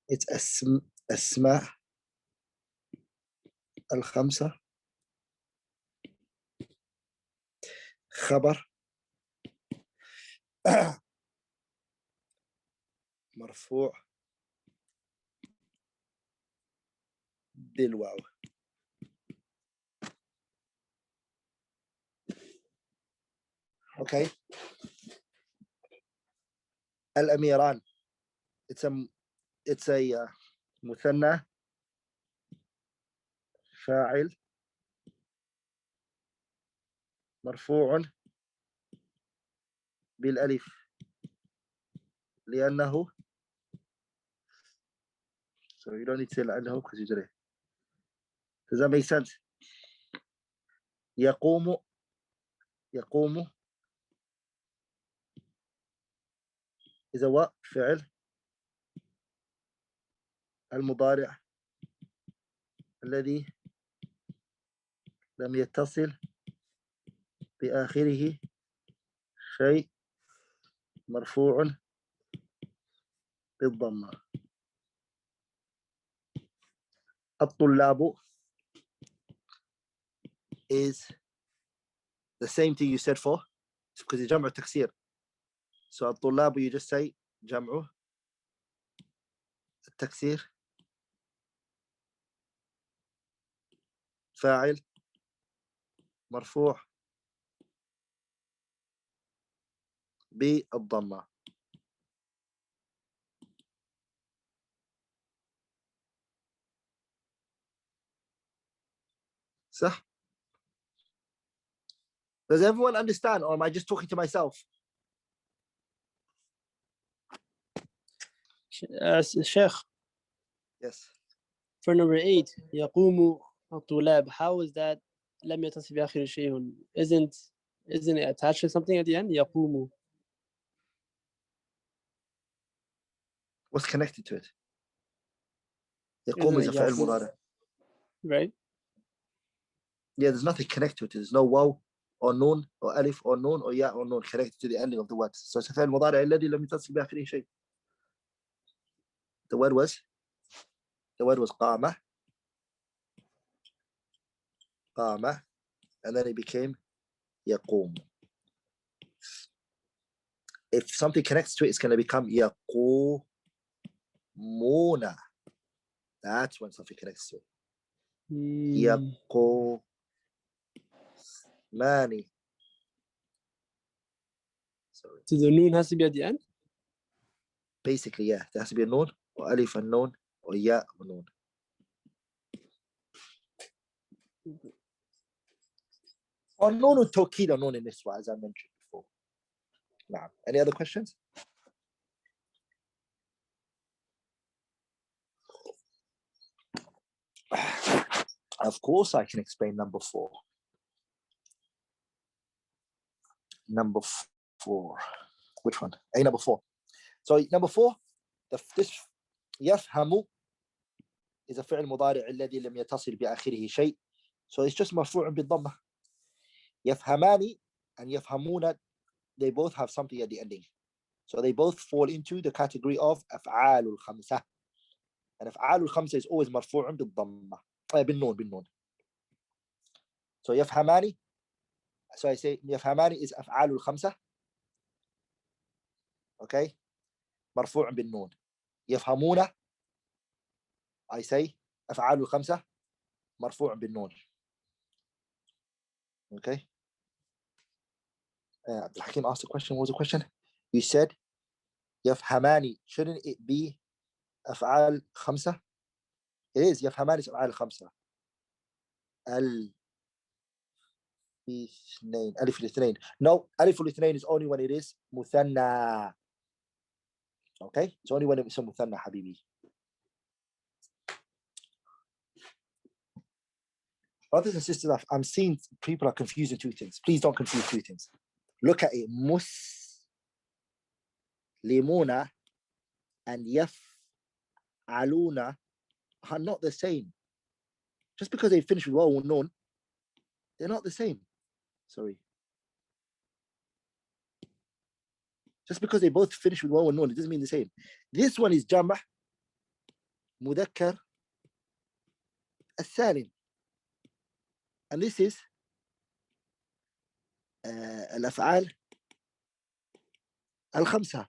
it's أسماء الخمسة خبر مرفوع بالواو. Okay, الأميران it's a مثنى فاعل مرفوع بالألف لأنه so you don't need to say لأنه because you did it. Does that make sense? يقوم is a what? فعل المضارع الذي لم يتصل بآخره شيء مرفوع بالضمة. الطلاب is the same thing you said for because it's جمع تكسير. So الطلاب you just say جمعه التكسير فاعل مرفوع بالضمة. صح؟ Does everyone understand, or am I just talking to myself? Sheikh, Yes. for number 8 يقوم الطلاب, how is that لم يتصل بآخر شيء? Isn't it attached to something at the end? يقوم. What's connected to it? Isn't يقوم is it a فعل يقوم, مضارع. right? Yeah, there's nothing connected to it. There's no waw or noon or alif or noon or ya or noon connected to the ending of the word. So it's a فعل مضارع الذي لم يتصل بآخره شيء. The word was قام, and then it became يقوم. If something connects to it, it's going to become يقومون. That's when something connects to it. يقومان. Sorry. So the noon has to be at the end? Basically, yeah, there has to be a noon or alif and noon or ya or noon. Or noon or tawkid or noon in this one, as I mentioned before. Now, any other questions? Of course, I can explain number 4. Number 4. Which one? Number 4. So number 4, this يفهم is a فعل مضارع الذي لم يتصل بآخره شيء. So it's just مرفوع بالضمة. يفهمان and يفهمون, they both have something at the ending. So they both fall into the category of أفعال الخمسة. And أفعال الخمسة is always مرفوع بالضمة. بالنون. So يفهمان, so I say يفهمان is أفعال الخمسة. Okay, مرفوع بالنون. يفهمون, I say أفعال الخمسة مرفوع بالنون. Okay. Abdul Hakim asked a question. What was the question? You said يفهمان, shouldn't it be أفعال خمسة? It is. يفهمان is أفعال خمسة. الاثنين, ألف الاثنين. No, ألف الاثنين is only when it is مثنى. Okay, it's only when it's a مثنى حبيبي. Brothers and sisters, I'm seeing people are confusing two things. Please don't confuse two things. Look at it. مسلمون and يفعلون are not the same. Just because they finish with waw or noon, they're not the same. Sorry. Just because they both finish with waw or noon, it doesn't mean the same. This one is jamah مذكر السالم. And this is الأفعال الخمسة.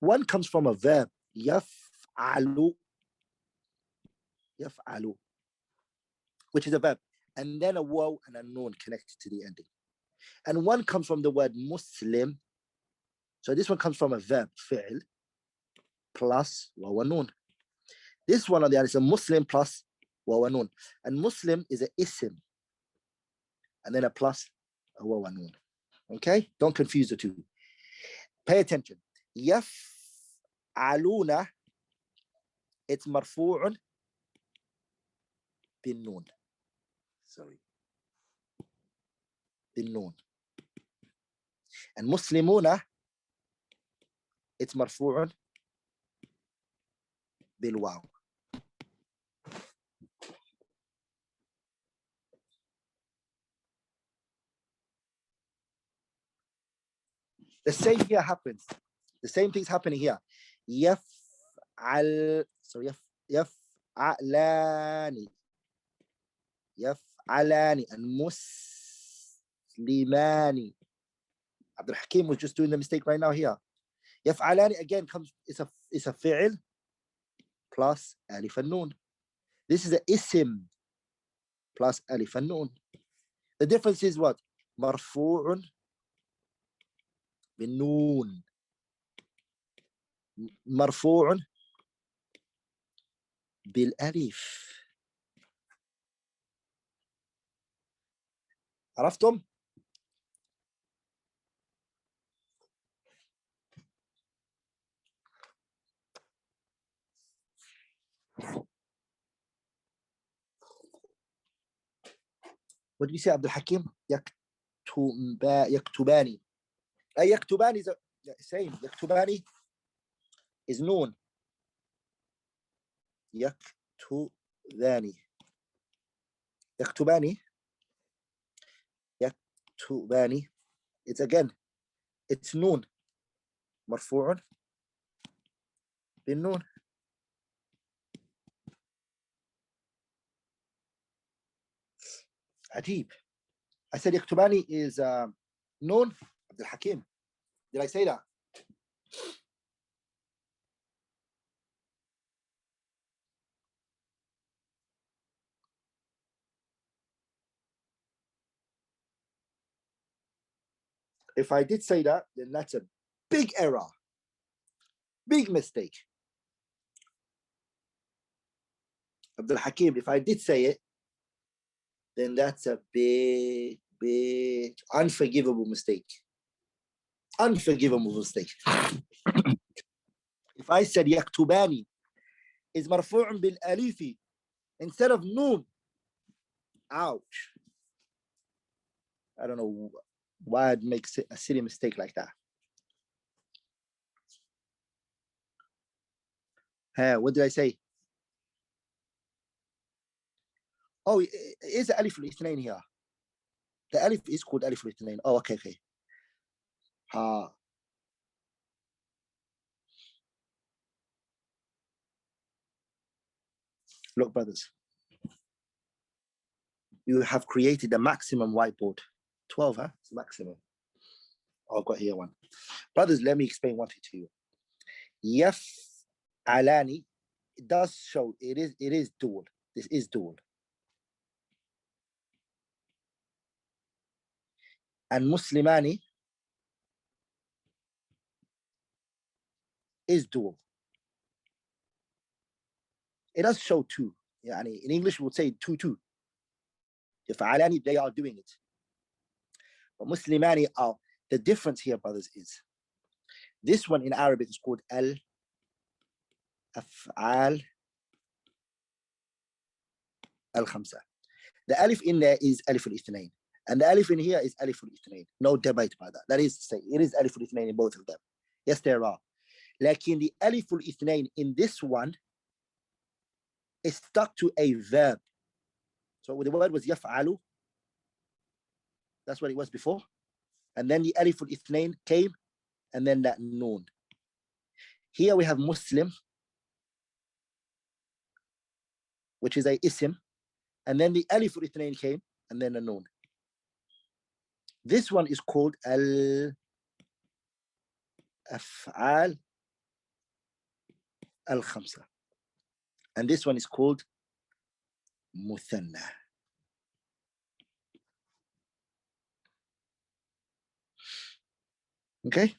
One comes from a verb, يفعل, which is a verb, and then a waw and a noon connected to the ending. And one comes from the word Muslim. So this one comes from a verb, fi'l, plus waw and noon. This one on the other is a Muslim plus waw and noon. And Muslim is an ism, and then a plus a waw and noon. Okay? Don't confuse the two. Pay attention. يفعلون, it's مرفوع بالنون. Sorry. بالنون. And مسلمون, it's مرفوع بالواو. The same here happens. The same thing's happening here. يفعل, so يفعلان and مسلمان. Abdul Hakim was just doing the mistake right now here. يفعلان again comes, it's a fi'l plus alif and noon. This is a ism plus alif and noon. The difference is what? مرفوع بالنون مرفوع بالألف. عرفتم؟ What did you say, عبد الحكيم؟ يكتبان. أي يكتبان is same. يكتبان is noon. يكتبان. يكتبان. يكتبان. It's again. It's noon. مرفوع بالنون. عجيب. I said يكتبان is noon. عبد الحكيم. Did I say that? If I did say that, then that's a big error. Big mistake. Abdul Hakim, if I did say it, then that's a big, unforgivable mistake. Unforgivable mistake. If I said yaktubani is marfu'un bil alifi instead of noon, ouch. I don't know why I'd make a silly mistake like that. What did I say? Oh, is the alif al-ithnain here? The alif is called alif al-ithnain. Oh, okay. Look, brothers, you have created the maximum whiteboard. 12, huh? It's maximum. Oh, I've got here one. Brothers, let me explain one thing to you. Yaf'alani, it does show it is dual. This is dual. And Muslimani is dual. It does show two. Yeah, in English we would say 2. Yaf'alani, they are doing it. But Muslimani are, the difference here, brothers, is this one in Arabic is called al-af'al al-khamsa. The alif in there is alif al-ithnain. And the alif in here is alif al-ithnain. No debate about that. That is to say, it is alif al-ithnain in both of them. Yes, there are. Like in the alif al-ithnain in this one is stuck to a verb. So the word was yaf'alu. That's what it was before. And then the alif al-ithnain came, and then that noon. Here we have Muslim, which is a isim, and then the alif al-ithnain came, and then a noon. This one is called al-af'al al-khamsa. And this one is called muthanna. Okay?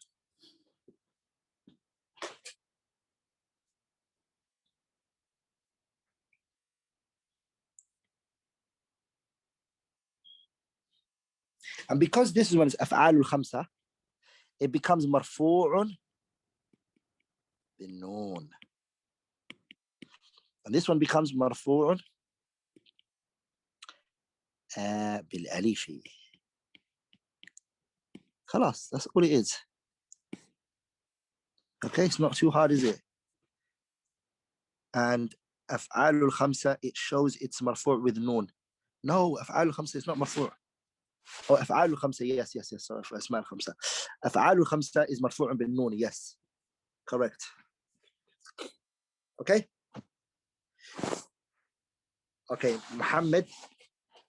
And because this one is af'al al-khamsa, it becomes marfu'un bin noon. And this one becomes marfu'un bil alifi. Khalas, that's all it is. Okay, it's not too hard, is it? And af'al al-khamsa, it shows it's marfu' with noon. No, af'al al-khamsa is not marfu'. Oh, af'al al-khamsa, yes. Sorry, for asma al-khamsa. Af'al al-khamsa is marfu' bin noon, yes. Correct. Okay? Okay, Muhammad,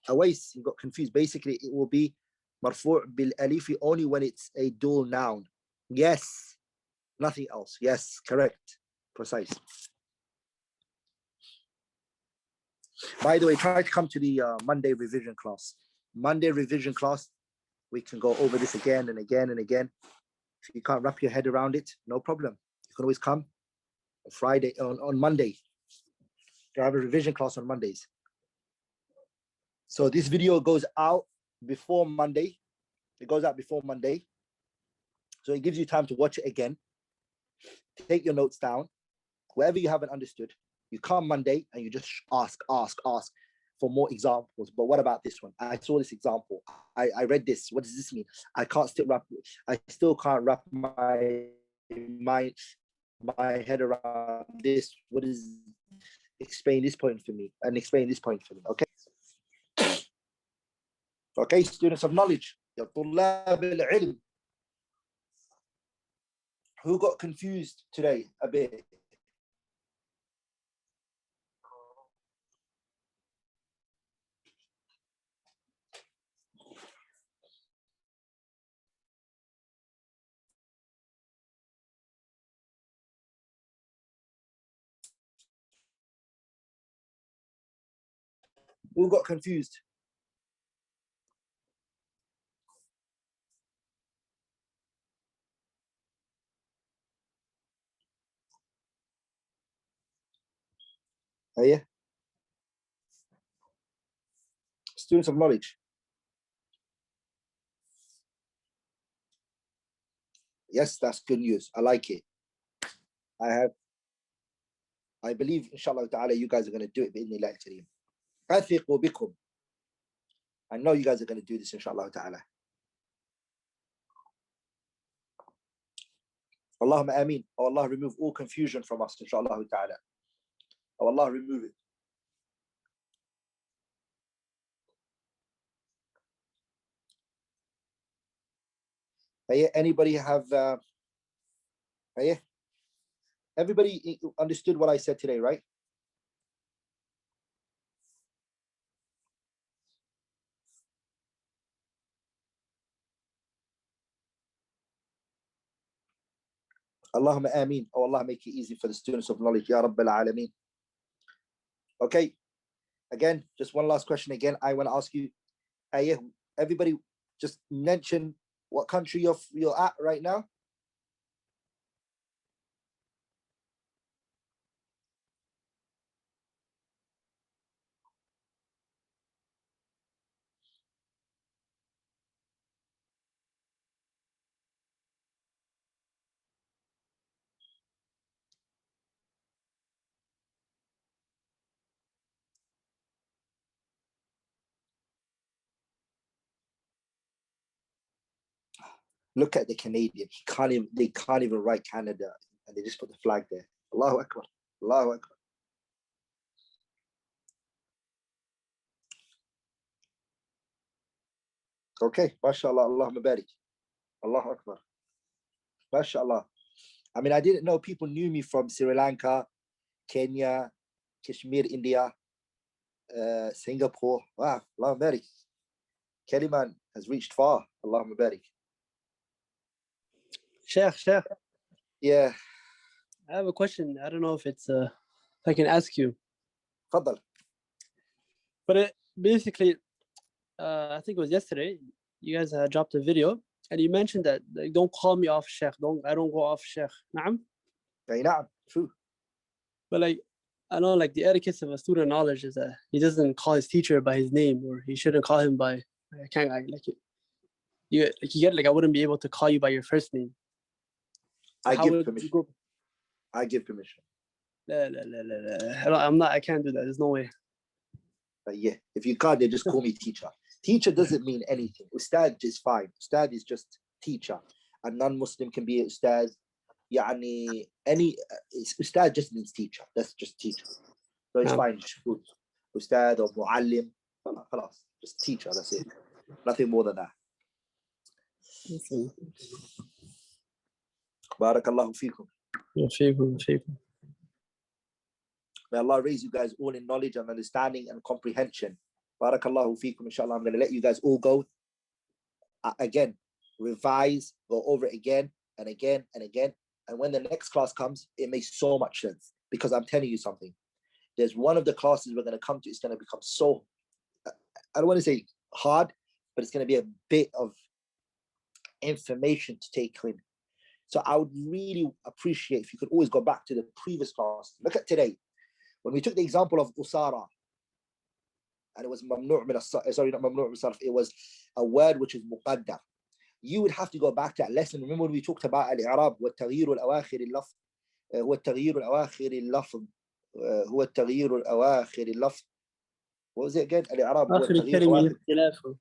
Awais, you got confused. Basically, it will be marfu' bil alifi only when it's a dual noun. Yes. Nothing else. Yes, correct. Precise. By the way, try to come to the Monday revision class. Monday revision class, we can go over this again and again and again. If you can't wrap your head around it, no problem. You can always come on Friday, on Monday. I have a revision class on Mondays. So this video goes out before Monday. It goes out before Monday. So it gives you time to watch it again. Take your notes down. Wherever you haven't understood, you come Monday and you just ask for more examples. But what about this one? I saw this example. I read this. What does this mean? I still can't wrap my head around this. What is, explain this point for me and explain this point for me. Okay. Okay, students of knowledge. يا طلاب العلم. Who got confused today a bit? Who got confused? Oh, yeah. Students of knowledge. Yes, that's good news. I like it. I believe, inshallah ta'ala, you guys are going to do it. Bi'idhnillah al-kareem. أثق بكم. I know you guys are going to do this, inshallah ta'ala. Allahumma ameen. Oh Allah, remove all confusion from us, inshallah ta'ala. Oh Allah, remove it. Anybody have everybody understood what I said today, right? Allahumma ameen. Oh Allah, make it easy for the students of knowledge. Ya Rabbil Alameen. Okay. Again, just one last question again. I want to ask you, everybody just mention what country you're at right now. Look at the Canadian. They can't even write Canada, and they just put the flag there. Allahu Akbar. Allahu Akbar. Okay, mashallah, Allahumma barik. Allahu Akbar. Mashallah. I mean, I didn't know people knew me from Sri Lanka, Kenya, Kashmir, India, Singapore. Wow, Allahumma barik. Kaliman has reached far. Allahumma barik. Sheikh, Yeah. I have a question. I don't know if it's if I can ask you. Faddal. But basically, I think it was yesterday. You guys dropped a video, and you mentioned that like, don't call me off Sheikh. I don't go off Sheikh. Naam. True. But like, I know like the etiquette of a student of knowledge is that he doesn't call his teacher by his name, or he shouldn't call him by. I can't like you get like I wouldn't be able to call you by your first name. So I give permission. I give permission. I can't do that. There's no way. Yeah, if you can't, they just call me teacher. Teacher doesn't mean anything. Ustad is fine. Ustad is just teacher. A non-Muslim can be ustad. Yani ustad just means teacher. That's just teacher. So it's fine. Ustad or muallim. Just teacher. That's it. Nothing more than that. Barakallahu feekum. May Allah raise you guys all in knowledge and understanding and comprehension. Barakallahu feekum, inshallah. I'm going to let you guys all go. Again, revise, go over it again and again and again. And when the next class comes, it makes so much sense. Because I'm telling you something. There's one of the classes we're going to come to. It's going to become so, I don't want to say hard, but it's going to be a bit of information to take in. So I would really appreciate if you could always go back to the previous class. Look at today. When we took the example of Usara, and it was mamnu' min sorry, not mamnu' min sarf, it was a word which is muqaddar. You would have to go back to that lesson. Remember when we talked about al-i'rab wa at-taghyir al-awakhir al-lafz, هو التغيير الأواخر اللفظ هو التغيير الأواخر اللفظ. What was it again? الإعراب هو آخر التغيير الكلمة الأواخر الاختلاف.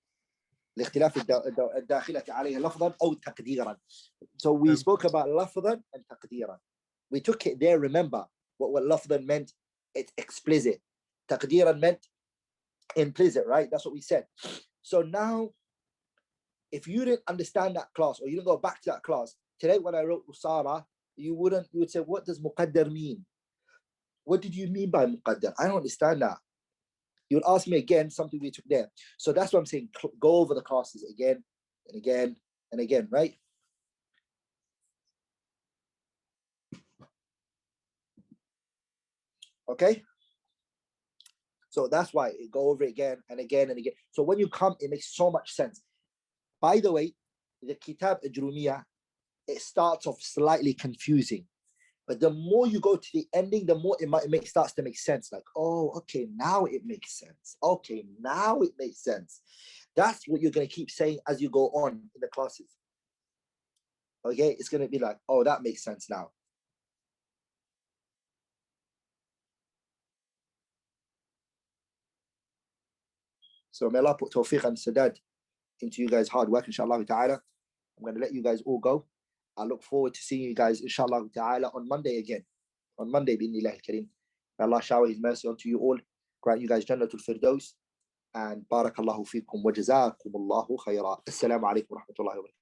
لاختلاف الداخلة عليها لفظا أو تقديرا. So we spoke about لفظا and تقديرا. We took it there. Remember what لفظا meant? It's explicit. تقديرا meant implicit, right? That's what we said. So now, if you didn't understand that class or you didn't go back to that class, today when I wrote Usara, you would say, what does muqaddar mean? What did you mean by muqaddar? I don't understand that. You would ask me again something we took there. So that's what I'm saying. Go over the classes again and again and again, right? Okay. So that's why go over it again and again and again. So when you come, it makes so much sense. By the way, the Kitab Ajrumiyah, it starts off slightly confusing. But the more you go to the ending, the more it starts to make sense. Like, oh, okay, now it makes sense. Okay, now it makes sense. That's what you're going to keep saying as you go on in the classes. Okay, it's going to be like, oh, that makes sense now. So may Allah put tawfiq and sadad into you guys' hard work, inshallah ta'ala. I'm going to let you guys all go. I look forward to seeing you guys, inshallah ta'ala, on Monday again. On Monday, bi'idhnillah al-kareem. May Allah shower His mercy onto you all. Grant you guys Jannatul Firdaus. And barakallahu feekum wa jazakumullahu khayra. Assalamu alaikum wa rahmatullahi wa barakatuh.